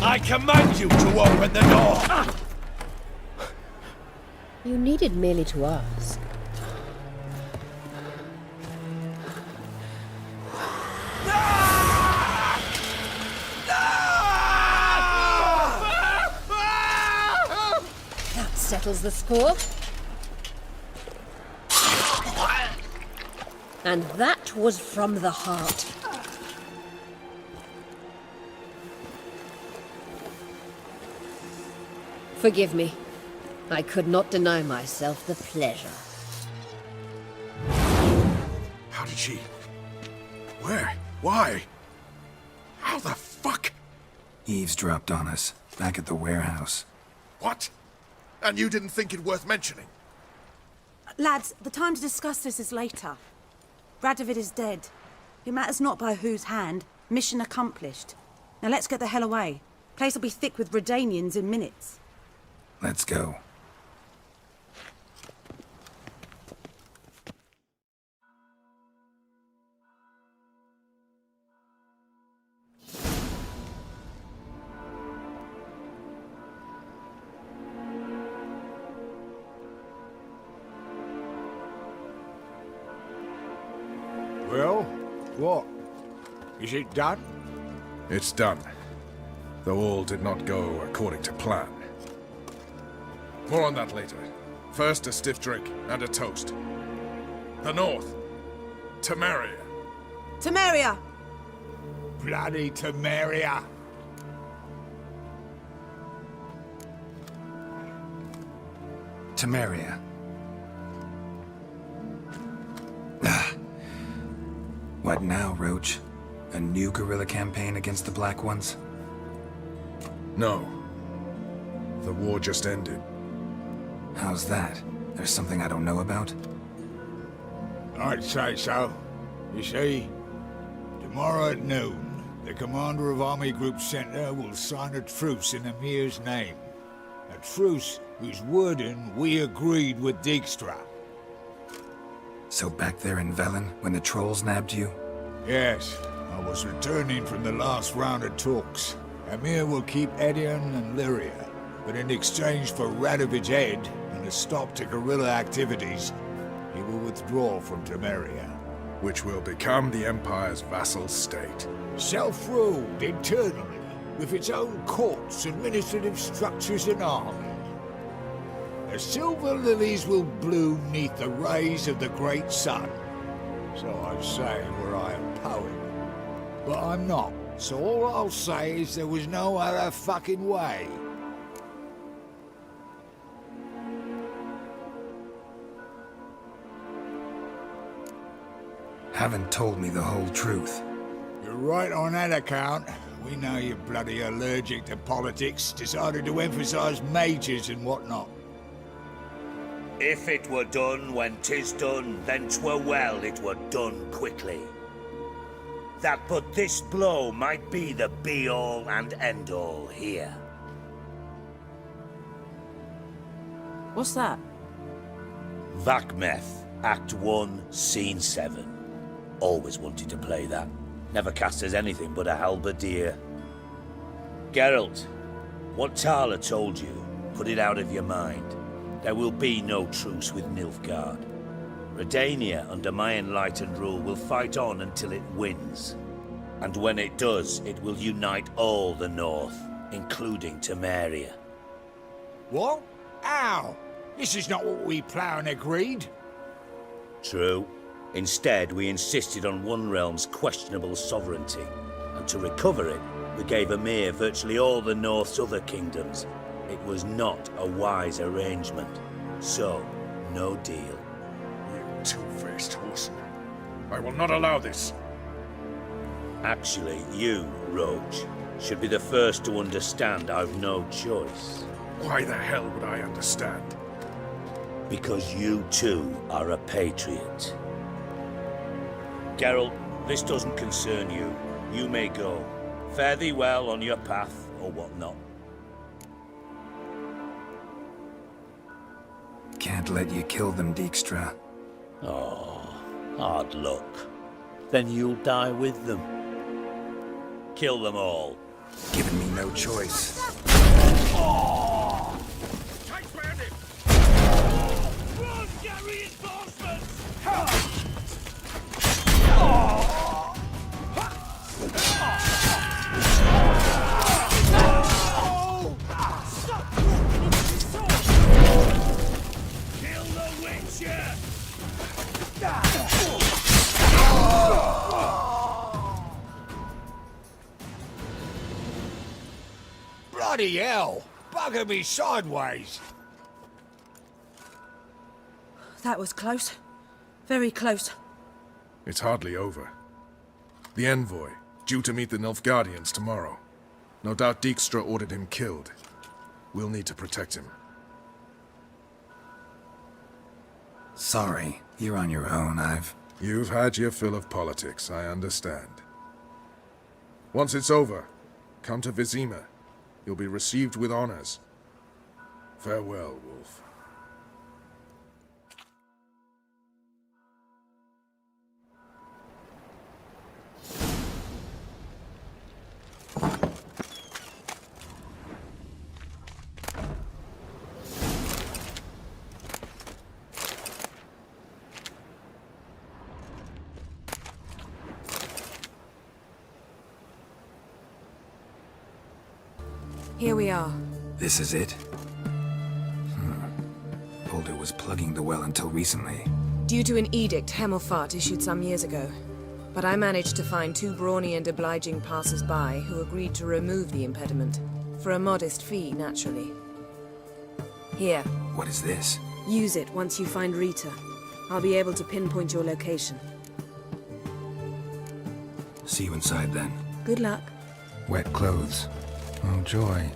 I command you to open the door! You needed merely to ask. That settles the score. And that was from the heart. Forgive me. I could not deny myself the pleasure. How did she... Where? Why? How the fuck? Eavesdropped on us, back at the warehouse. What? And you didn't think it worth mentioning? Lads, the time to discuss this is later. Radovid is dead. It matters not by whose hand. Mission accomplished. Now let's get the hell away. Place will be thick with Redanians in minutes. Let's go. Well, what? Is it done? It's done. Though all did not go according to plan. More on that later. First, a stiff drink and a toast. The North. Temeria. Temeria! Bloody Temeria! Temeria. What now, Roach? A new guerrilla campaign against the Black Ones? No. The war just ended. How's that? There's something I don't know about? I'd say so. You see, tomorrow at noon, the commander of Army Group Center will sign a truce in Emir's name. A truce whose wording we agreed with Dijkstra. So back there in Velen, when the trolls nabbed you? Yes, I was returning from the last round of talks. Emir will keep Edion and Lyria, but in exchange for Radovid's head and a stop to guerrilla activities, he will withdraw from Temeria. Which will become the Empire's vassal state. Self-ruled internally, with its own courts, administrative structures and army. The silver lilies will bloom neath the rays of the great sun. So I say were I a poet. But I'm not, so all I'll say is there was no other fucking way. Haven't told me the whole truth. You're right on that account. We know you're bloody allergic to politics, decided to emphasize majors and whatnot. If it were done when 'tis done, then 'twere well it were done quickly. That but this blow might be the be-all and end-all here. What's that? Vakmeth, Act 1, Scene 7. Always wanted to play that. Never cast as anything but a halberdier. Geralt, what Tala told you, put it out of your mind. There will be no truce with Nilfgaard. Redania, under my enlightened rule, will fight on until it wins. And when it does, it will unite all the North, including Temeria. What? How? This is not what we planned and agreed. True. Instead, we insisted on one realm's questionable sovereignty, and to recover it, we gave Emir virtually all the North's other kingdoms. It was not a wise arrangement. So, no deal. You two-faced horseman. I will not allow this. Actually, you, Roach, should be the first to understand I've no choice. Why the hell would I understand? Because you too are a patriot. Geralt, this doesn't concern you. You may go. Fare thee well on your path, or whatnot. Can't let you kill them, Dijkstra. Oh, hard luck. Then you'll die with them. Kill them all. Giving me no choice. Run, get reinforcements! Kill the Witcher! Bloody hell! Bugger me sideways! That was close. Very close. It's hardly over. The envoy, due to meet the Nilfgaardians tomorrow. No doubt Dijkstra ordered him killed. We'll need to protect him. Sorry, you're on your own. You've had your fill of politics, I understand. Once it's over, come to Vizima. You'll be received with honors. Farewell, Wolf. Here we are. This is it? Boulder was plugging the well until recently. Due to an edict Hemelfart issued some years ago. But I managed to find 2 brawny and obliging passers-by who agreed to remove the impediment. For a modest fee, naturally. Here. What is this? Use it once you find Rita. I'll be able to pinpoint your location. See you inside then. Good luck. Wet clothes. Oh, joy.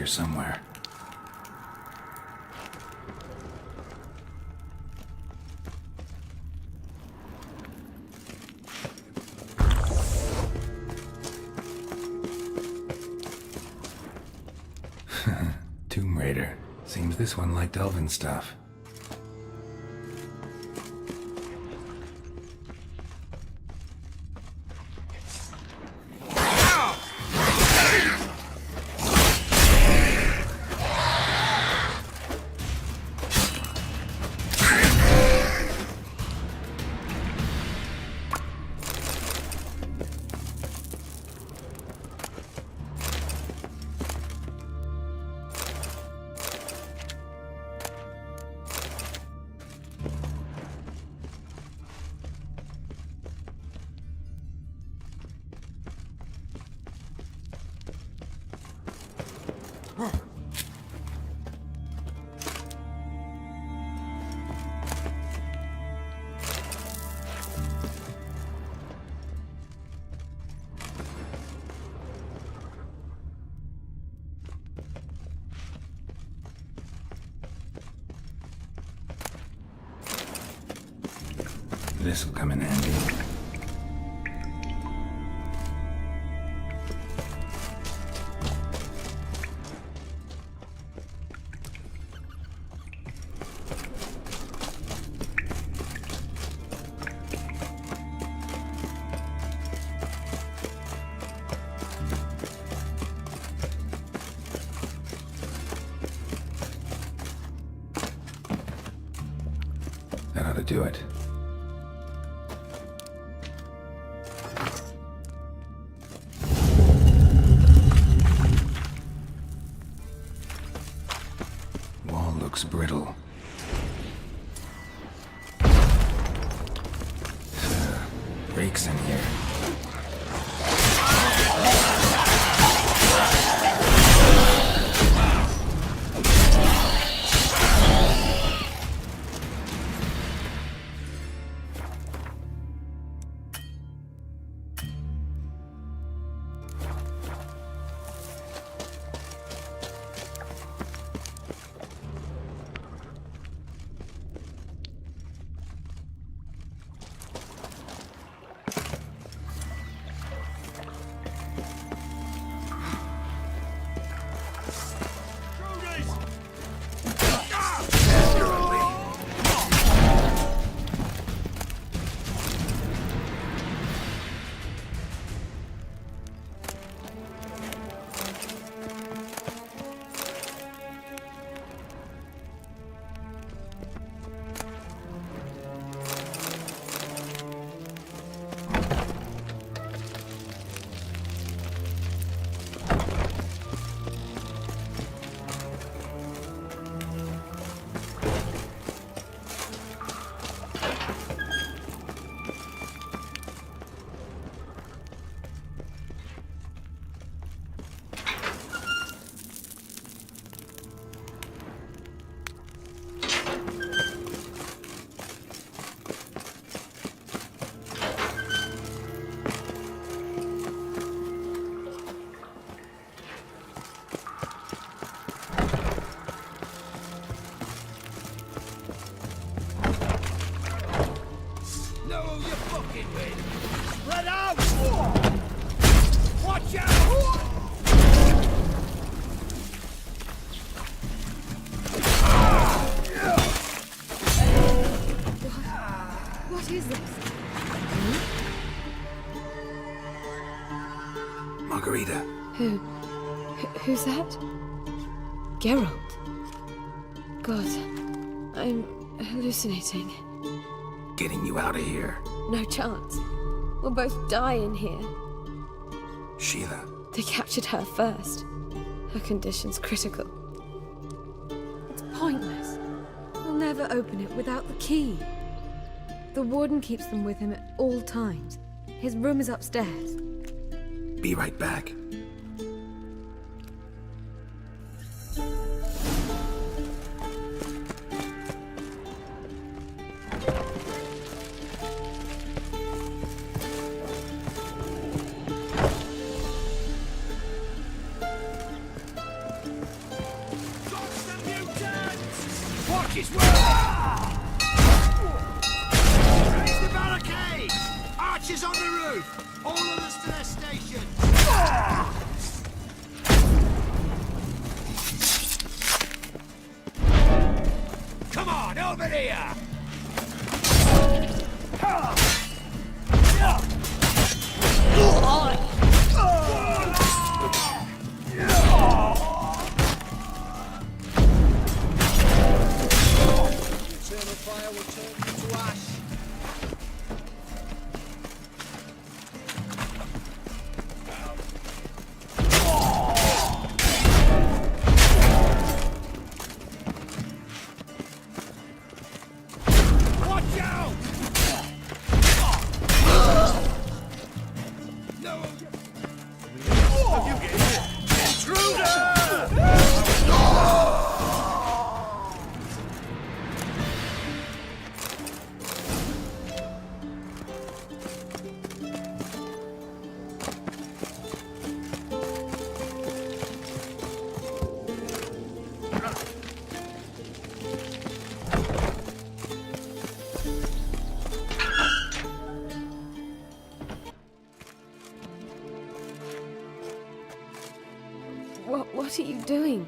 Somewhere. Tomb Raider. Seems this one liked elven stuff. This'll come in handy. That ought to do it. Wall looks brittle. stakes in here. Who's that? Geralt. God, I'm hallucinating. Getting you out of here. No chance. We'll both die in here. Sheila. They captured her first. Her condition's critical. It's pointless. We'll never open it without the key. The warden keeps them with him at all times. His room is upstairs. Be right back. What are you doing?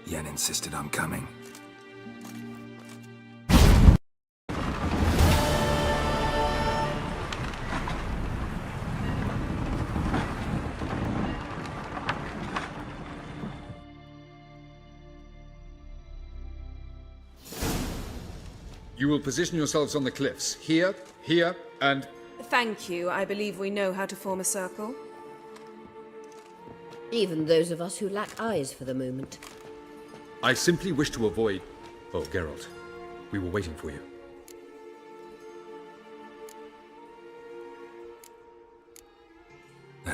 Yen insisted on coming. You will position yourselves on the cliffs. Here, here, and... Thank you. I believe we know how to form a circle. Even those of us who lack eyes for the moment. I simply wish to avoid... Oh, Geralt. We were waiting for you.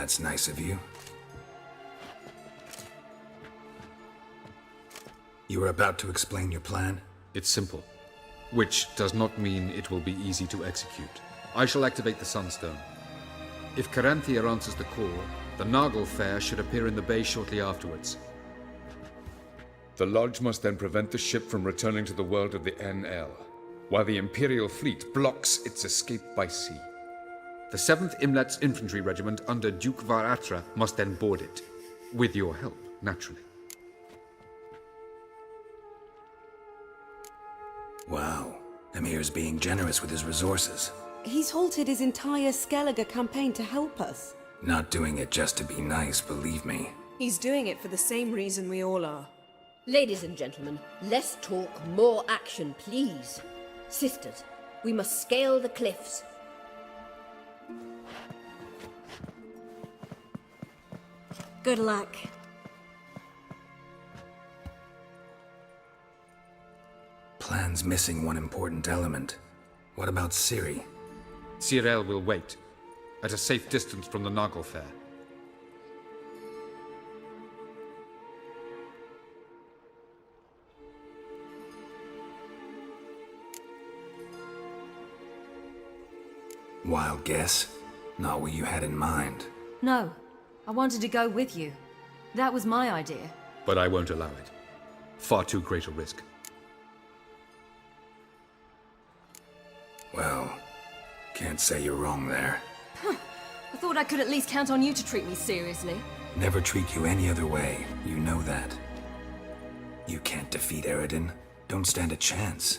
That's nice of you. You were about to explain your plan? It's simple, which does not mean it will be easy to execute. I shall activate the Sunstone. If Caranthia answers the call, the Nargle Fair should appear in the bay shortly afterwards. The Lodge must then prevent the ship from returning to the world of the NL, while the Imperial fleet blocks its escape by sea. The 7th Imlet's Infantry Regiment under Duke Varatra must then board it, with your help, naturally. Wow, Emir's being generous with his resources. He's halted his entire Skellige campaign to help us. Not doing it just to be nice, believe me. He's doing it for the same reason we all are. Ladies and gentlemen, less talk, more action, please. Sisters, we must scale the cliffs. Good luck. Plan's missing one important element. What about Ciri? Cyril will wait, at a safe distance from the Nargle Fair. Wild guess? Not what you had in mind. No, I wanted to go with you. That was my idea. But I won't allow it. Far too great a risk. Well, can't say you're wrong there. I thought I could at least count on you to treat me seriously. Never treat you any other way. You know that. You can't defeat Eridan. Don't stand a chance.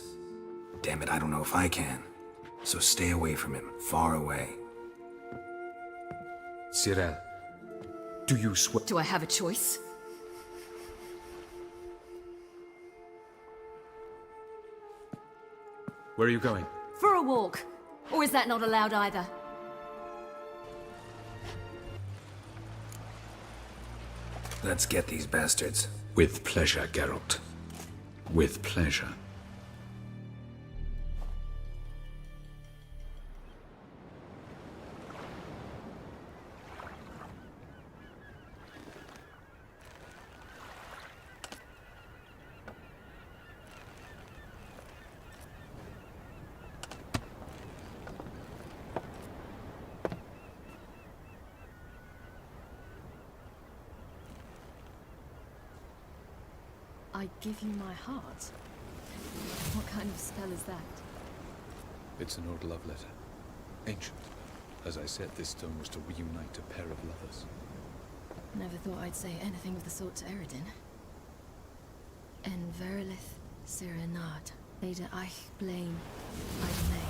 Damn it, I don't know if I can. So stay away from him, far away. Cyril, do you swear? Do I have a choice? Where are you going? For a walk. Or is that not allowed either? Let's get these bastards. With pleasure, Geralt. With pleasure. I give you my heart. What kind of spell is that? It's an old love letter. Ancient. As I said, this stone was to reunite a pair of lovers. Never thought I'd say anything of the sort to Eridan. En verilith serenad, Ada eich blame, I may.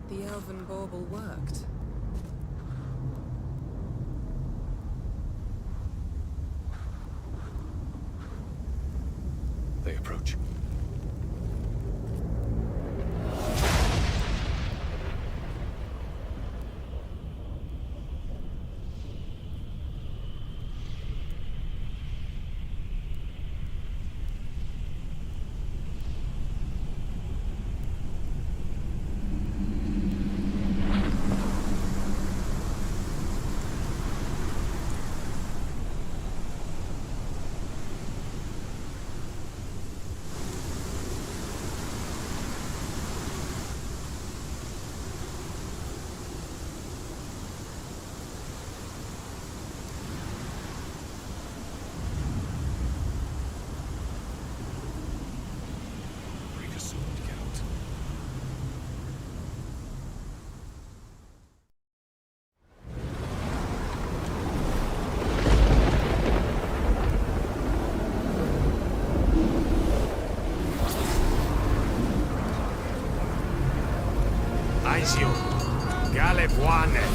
The elven bauble worked. They approach. Aizio, Galebuanet.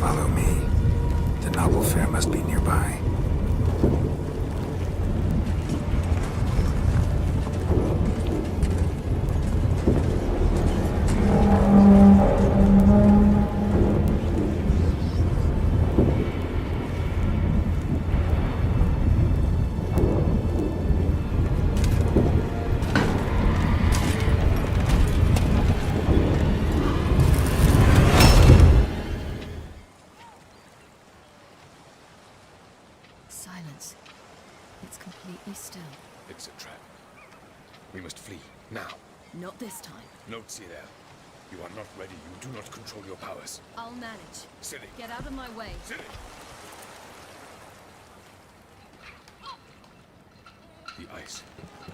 Follow me. The noble fare must be nearby. Silence. It's completely still. It's a trap. We must flee, now. Not this time. No, Cyril. You are not ready. You do not control your powers. I'll manage. Silly. Get out of my way. Silly. The ice.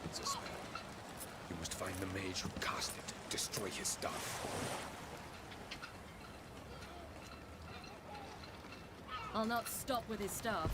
It's a spell. You must find the mage who cast it. Destroy his staff. I'll not stop with his staff.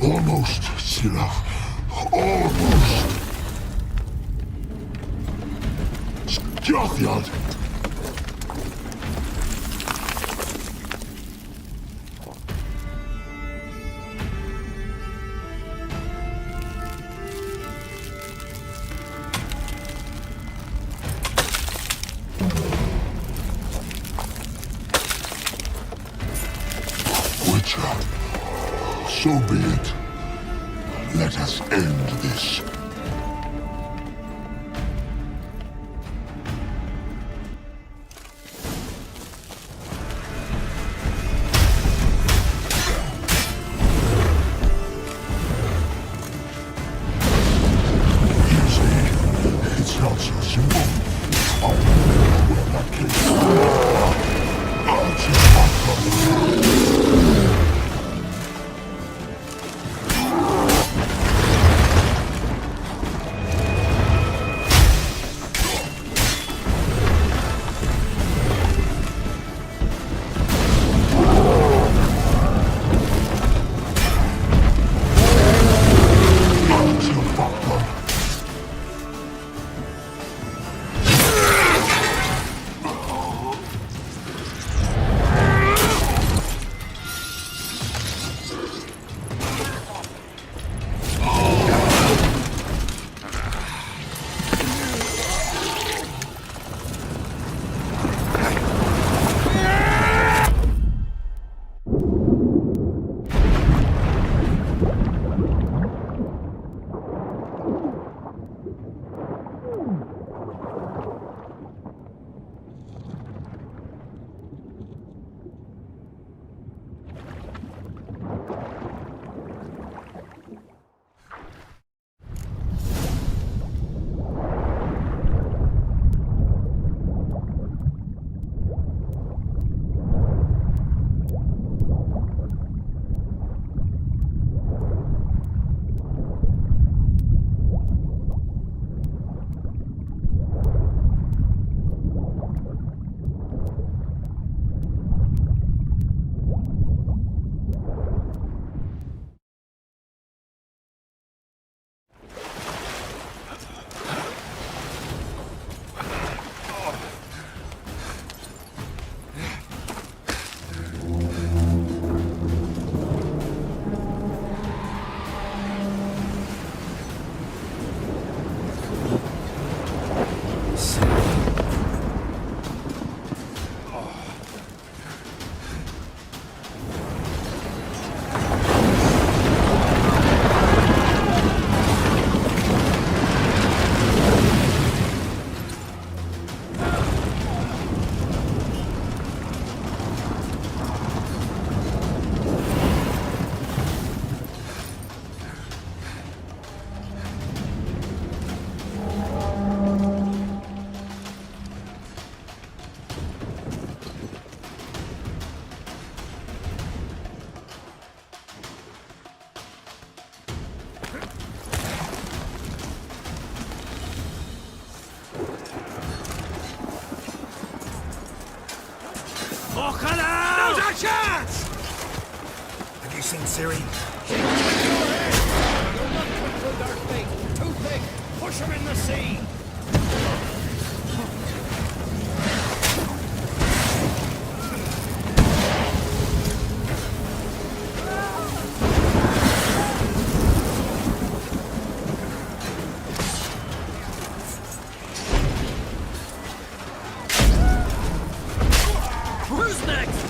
Almost, Sirach. Almost. Sgrathiad. Witcher. So be it. Let us end this. It's not so simple. I'll know where that came from. Now's our chance! Have you seen Siri? You'll not conclude our fate. Too thick. Push him in the sea. Who's next?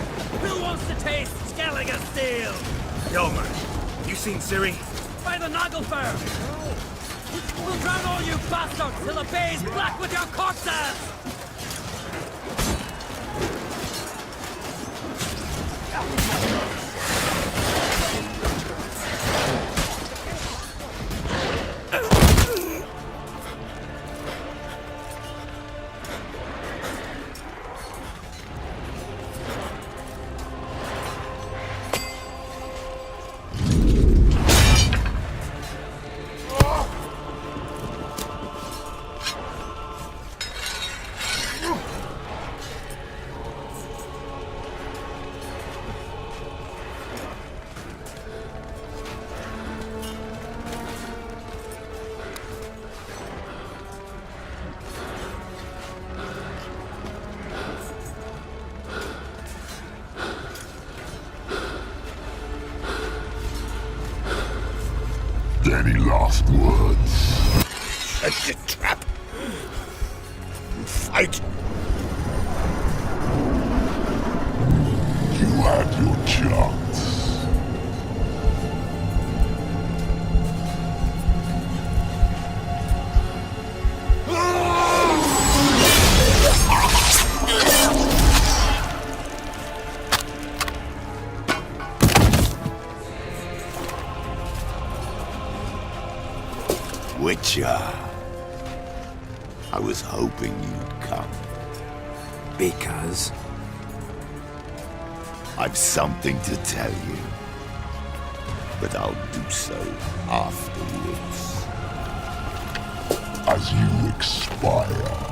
Who wants to taste Skelliger steel? Yelmer, you seen Siri? By the Nagelfur! We'll drown all you bastards till the bay's black with your corpses! Any last words? Set the trap. Fight. You had your chance. Witcher. I was hoping you'd come. Because? I've something to tell you. But I'll do so afterwards. As you expire.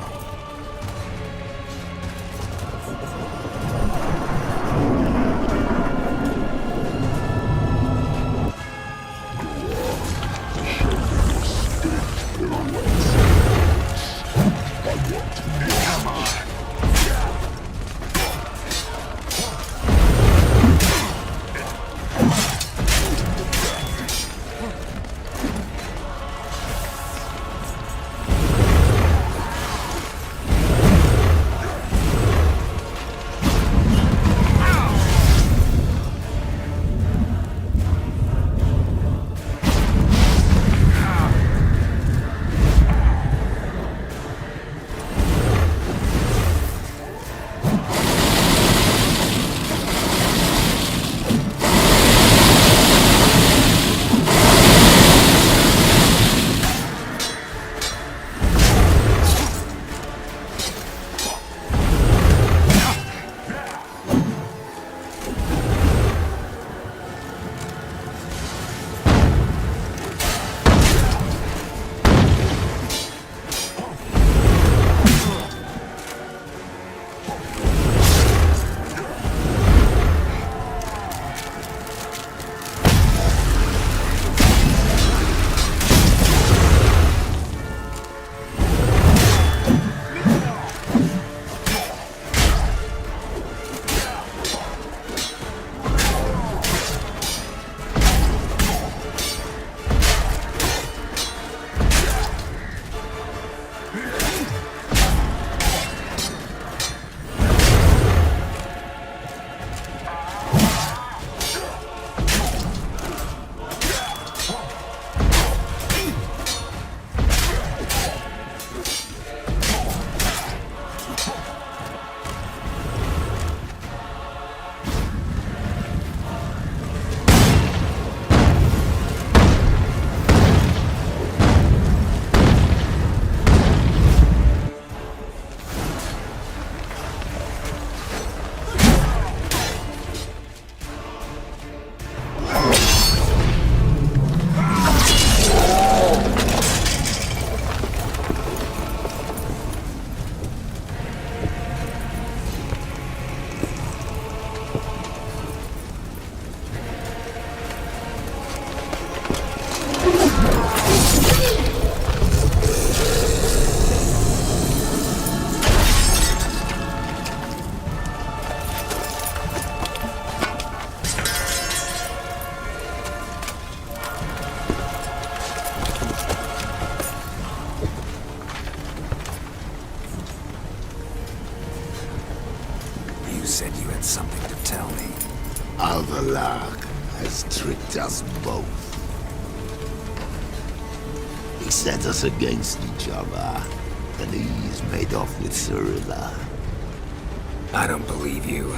said you had something to tell me. Largo has tricked us both. He set us against each other, and he's made off with Cyrilla. I don't believe you.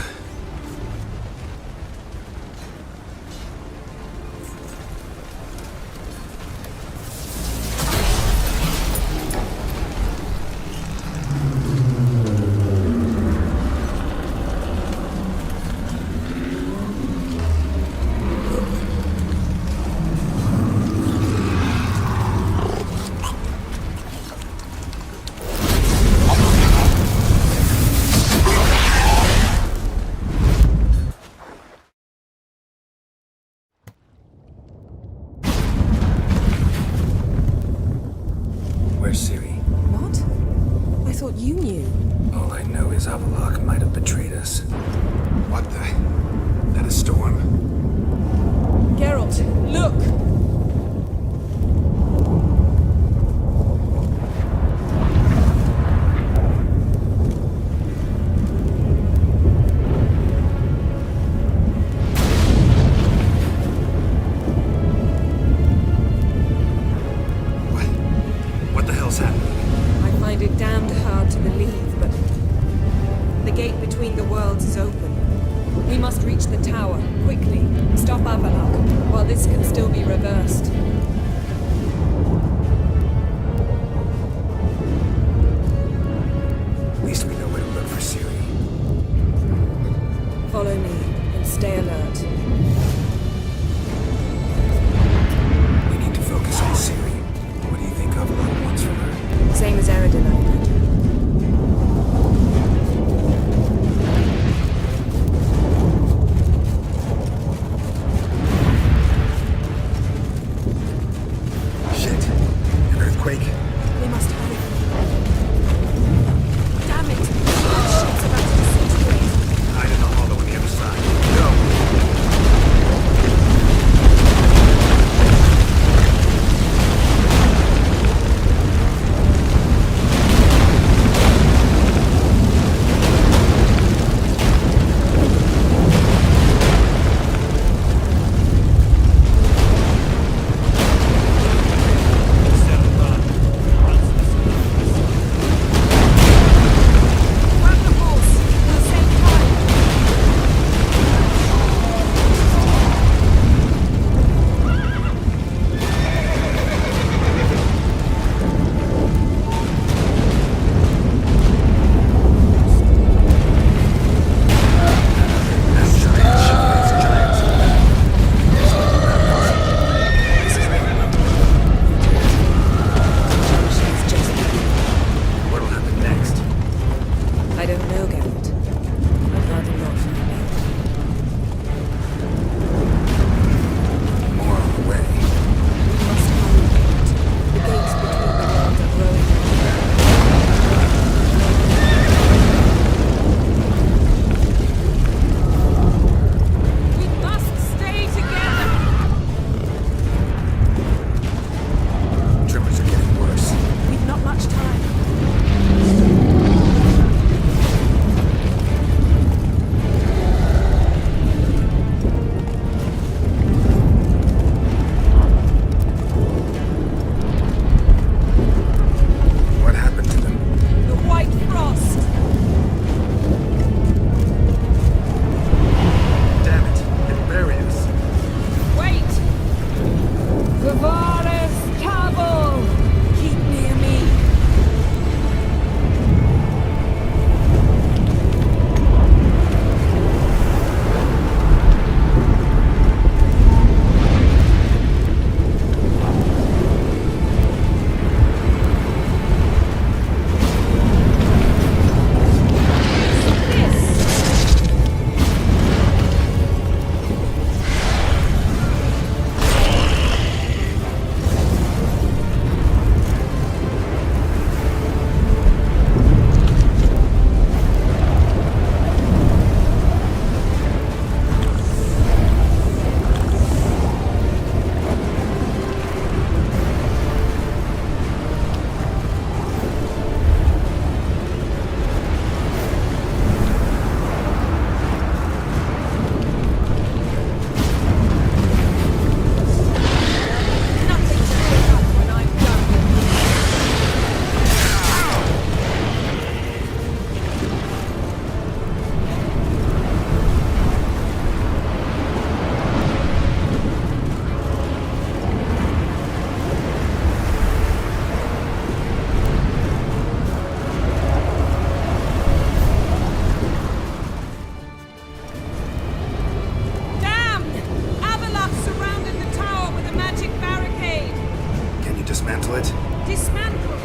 dismantle it? Dismantle?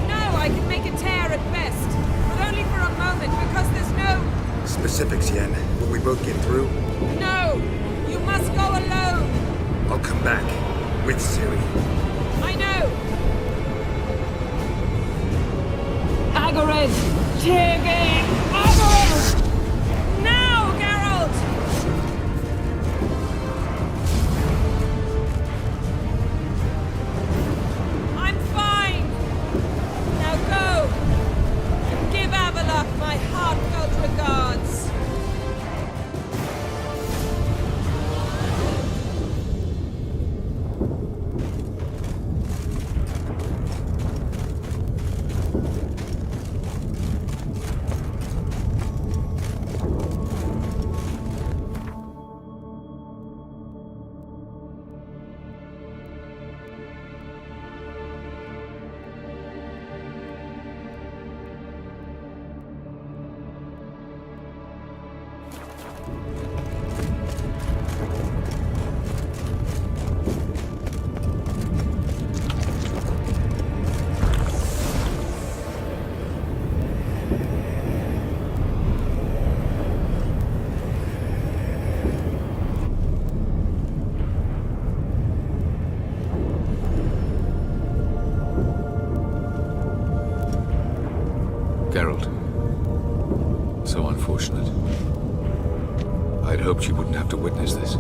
No, I can make a tear at best. But only for a moment, because there's no... Specifics, Yen. Will we both get through? No! You must go alone! I'll come back. With Ciri. I know! Hagrid! Tiggy! Hagrid! Now, Geralt! I'm fine! Now go! And give Avalok my heartfelt regards! Geralt. So unfortunate. I'd hoped you wouldn't have to witness this.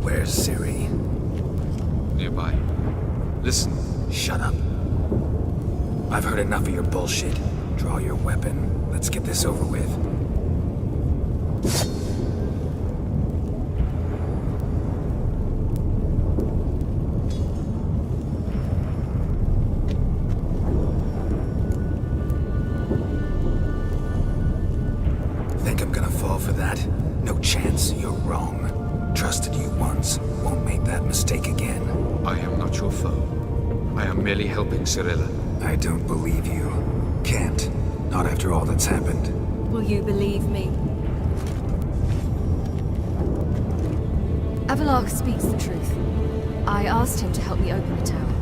Where's Ciri? Nearby. Listen. Shut up. I've heard enough of your bullshit. Draw your weapon. Let's get this over with. Think I'm gonna fall for that? No chance. You're wrong. Trusted you once. Won't make that mistake again. I am not your foe. I am merely helping Cirilla. I don't believe you. Can't. Not after all that's happened. Will you believe me? Avalok speaks the truth. I asked him to help me open the tower,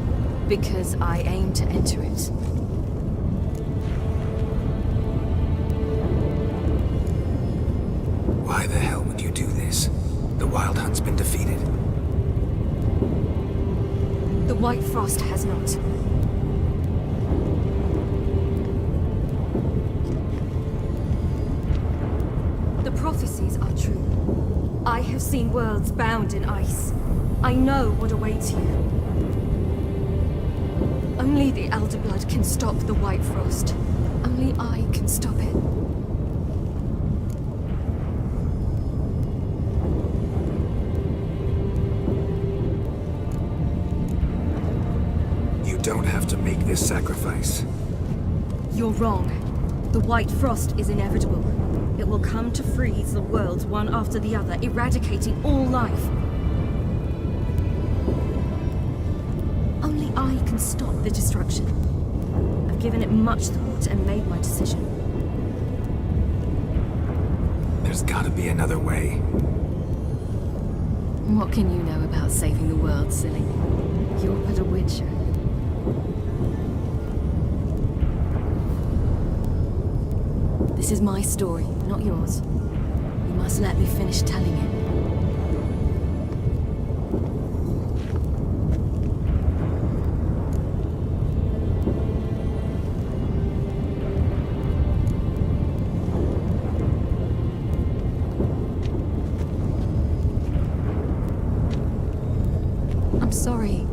because I aim to enter it. Why the hell would you do this? The Wild Hunt's been defeated. The White Frost has not. The prophecies are true. I have seen worlds bound in ice. I know what awaits you. Only the Elder Blood can stop the White Frost. Only I can stop it. You don't have to make this sacrifice. You're wrong. The White Frost is inevitable. It will come to freeze the worlds one after the other, eradicating all life. Only I can stop the destruction. I've given it much thought and made my decision. There's gotta be another way. What can you know about saving the world, silly? You're but a witcher. This is my story, not yours. You must let me finish telling it. I'm sorry.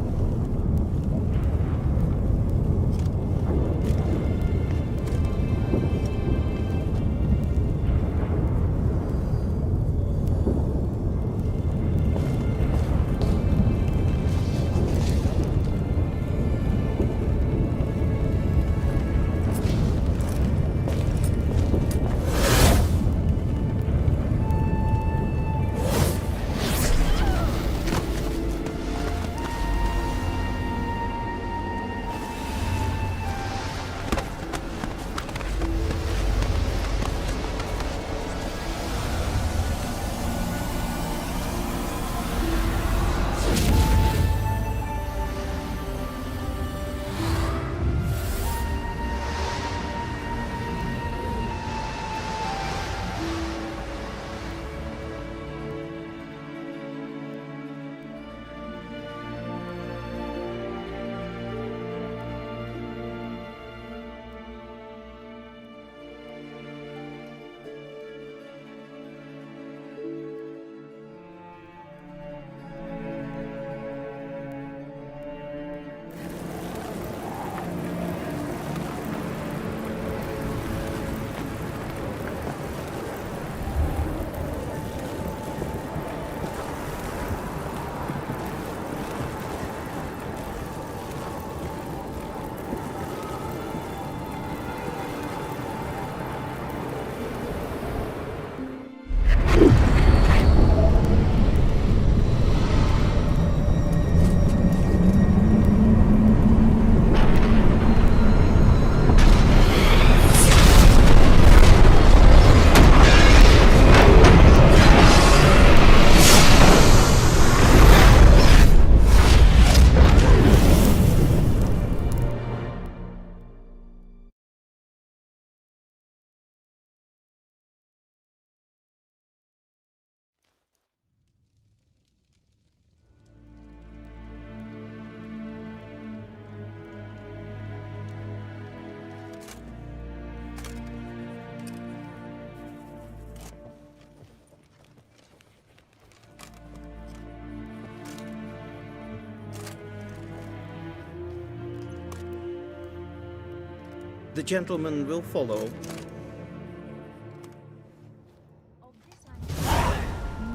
The gentleman will follow.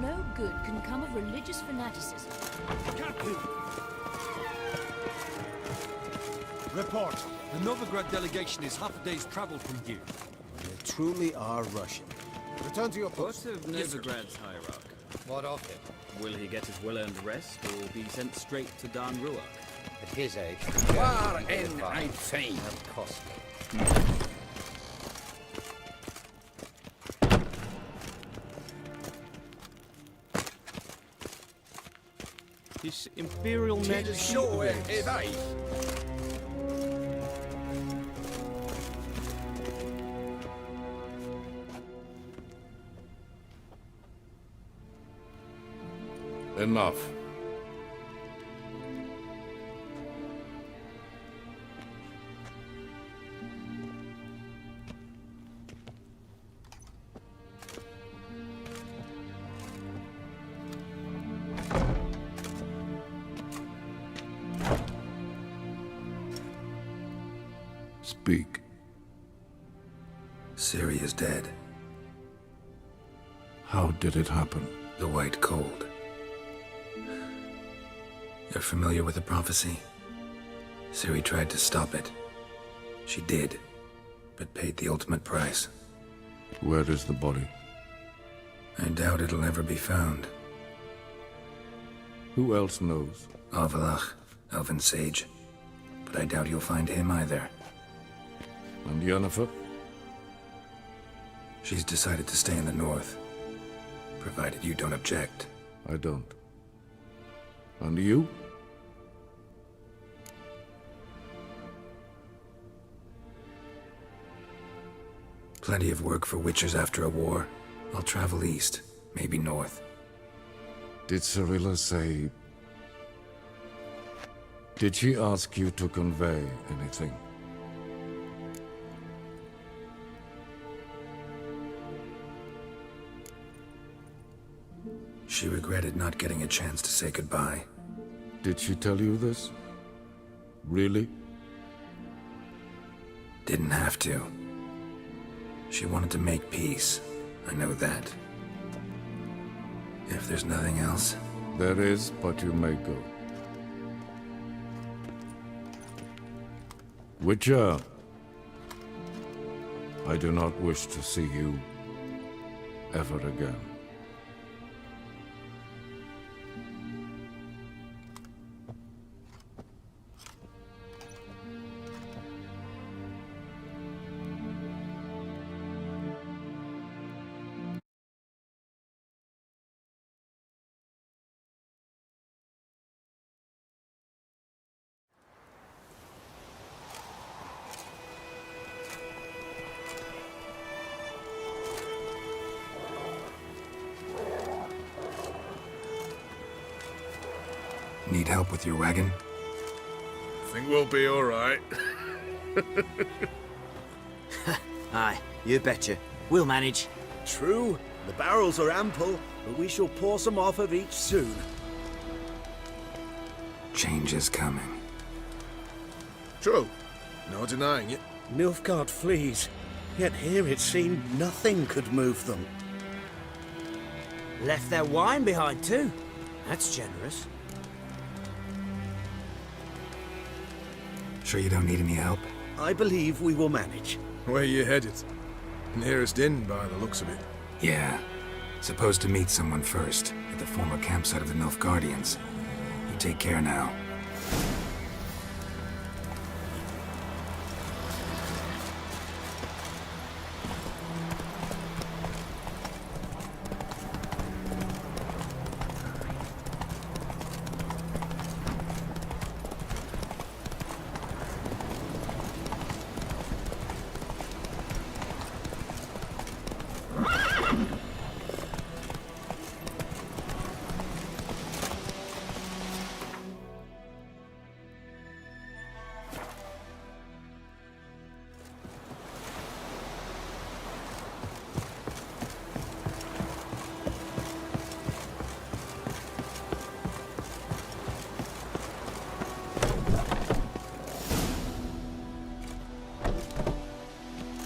No good can come of religious fanaticism. Report. The Novigrad delegation is half a day's travel from here. They truly are Russian. Return to your post. What of Novigrad's hierarch? What of him? Will he get his well-earned rest, or be sent straight to Dan Ruach? At his age, Far in I'd say. costly. His Imperial Majesty... Enough. Speak. Ciri is dead. How did it happen? The White Cold. You're familiar with the prophecy? Ciri tried to stop it. She did, but paid the ultimate price. Where is the body? I doubt it'll ever be found. Who else knows? Avalach, Elven Sage. But I doubt you'll find him either. And Yennefer? She's decided to stay in the north. Provided you don't object. I don't. And you? Plenty of work for witchers after a war. I'll travel east, maybe north. Did Cirilla say... Did she ask you to convey anything? She regretted not getting a chance to say goodbye. Did she tell you this? Really? Didn't have to. She wanted to make peace. I know that. If there's nothing else... There is, but you may go. Witcher, I do not wish to see you ever again. Need help with your wagon? Think we'll be all right. Aye, you betcha. We'll manage. True. The barrels are ample, but we shall pour some off of each soon. Change is coming. True. No denying it. Nilfgaard flees, yet here it seemed nothing could move them. Left their wine behind too. That's generous. Sure you don't need any help? I believe we will manage. Where you headed? Nearest inn by the looks of it. Yeah. Supposed to meet someone first, at the former campsite of the Nilfgaardians. You take care now.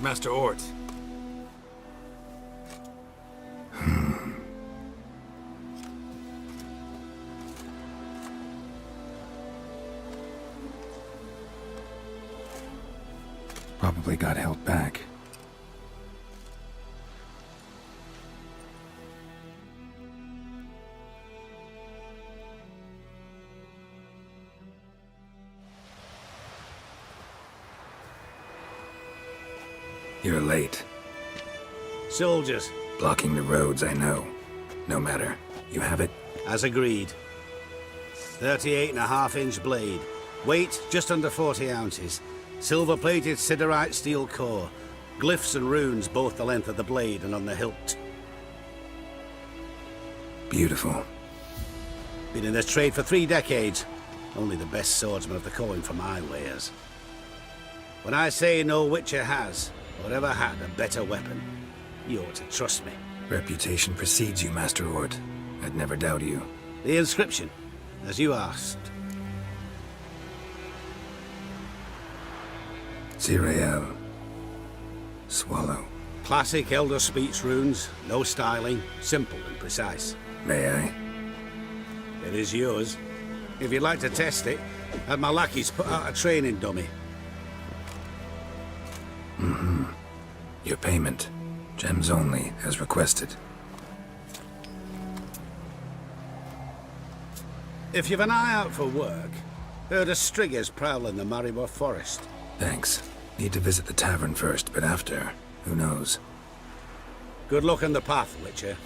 Master Ort. Probably got held back. You're late. Soldiers. Blocking the roads, I know. No matter. You have it? As agreed. 38.5-inch blade. Weight just under 40 ounces. Silver-plated siderite steel core. Glyphs and runes both the length of the blade and on the hilt. Beautiful. Been in this trade for 3 decades. Only the best swordsmen of the calling for my wares. When I say no witcher has, or ever had, a better weapon, you ought to trust me. Reputation precedes you, Master Ort. I'd never doubt you. The inscription, as you asked. Zirael. Swallow. Classic Elder Speech runes, no styling, simple and precise. May I? It is yours. If you'd like to test it, have my lackeys put out a training dummy. Mm-hmm. Your payment. Gems only, as requested. If you've an eye out for work, heard of striggers prowling the Maribor forest. Thanks. Need to visit the tavern first, but after, who knows? Good luck on the path, Witcher.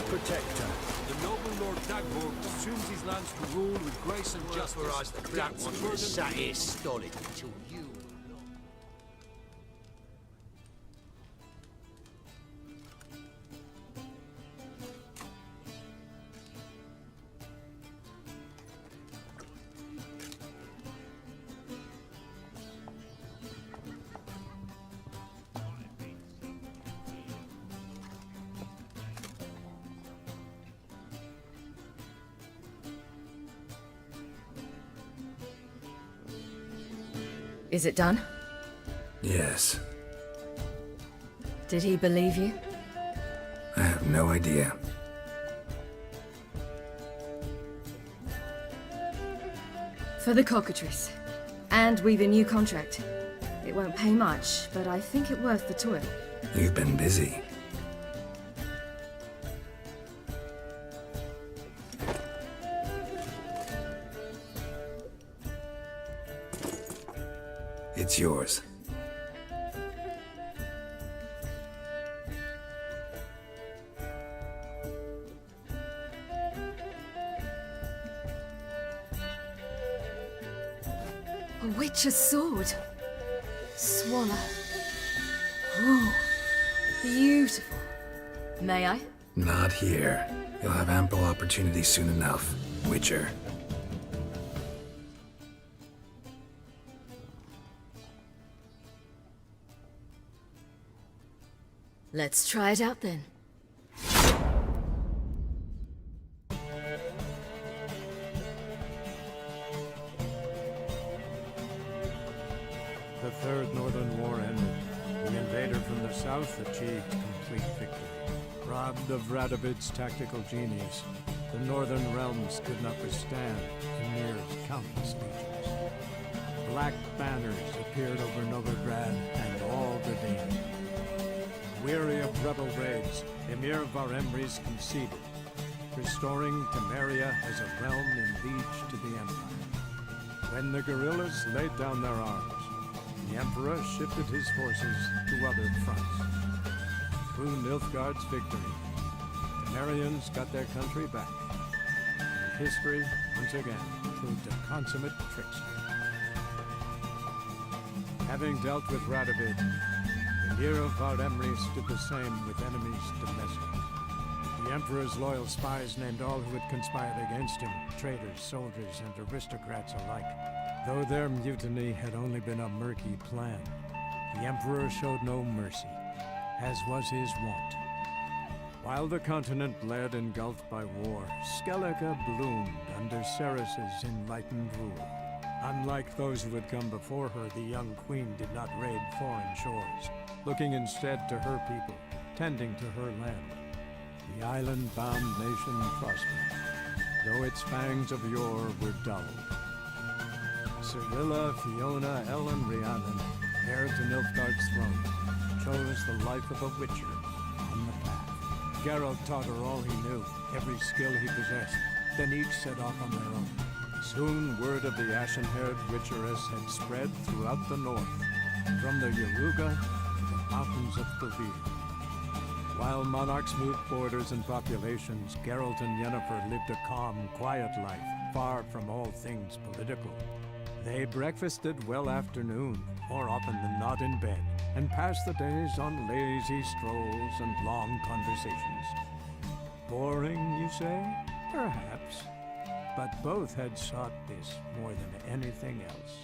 Protector. The noble Lord Dagborg assumes his lands to rule with grace and justice. That one was sat here stolid until you. Is it done? Yes. Did he believe you? I have no idea. For the cockatrice. And we've a new contract. It won't pay much, but I think it worth the toil. You've been busy. It's yours. A witch's sword. Swallow. Oh, beautiful. May I? Not here. You'll have ample opportunity soon enough, Witcher. Let's try it out then. The Third Northern War ended. The invader from the south achieved complete victory. Robbed of Radovid's tactical genius, the northern realms could not withstand Ymir's countless legions. Black banners appeared over Novigrad and all Deberian. Weary of rebel raids, Emir Varemri's conceded, restoring Temeria as a realm in liege to the Empire. When the guerrillas laid down their arms, the Emperor shifted his forces to other fronts. Through Nilfgaard's victory, Temerians got their country back. history, once again, proved a consummate trickster. Having dealt with Radovid, the hero Var Emreis did the same with enemies domestic. The Emperor's loyal spies named all who had conspired against him, traitors, soldiers, and aristocrats alike. Though their mutiny had only been a murky plan, the Emperor showed no mercy, as was his wont. While the continent bled engulfed by war, Skellige bloomed under Ceres's enlightened rule. Unlike those who had come before her, the young queen did not raid foreign shores, looking instead to her people, tending to her land. The island-bound nation prospered, though its fangs of yore were dulled. Cyrilla, Fiona, Ellen, Rhiannon, heir to Nilfgaard's throne, chose the life of a witcher on the path. Geralt taught her all he knew, every skill he possessed, then each set off on their own. Soon word of the ashen-haired witcheress had spread throughout the north, from the Yaruga to the mountains of Thovir. While monarchs moved borders and populations, Geralt and Yennefer lived a calm, quiet life, far from all things political. They breakfasted well after noon, more often than not in bed, and passed the days on lazy strolls and long conversations. Boring, you say? Perhaps. But both had sought this more than anything else.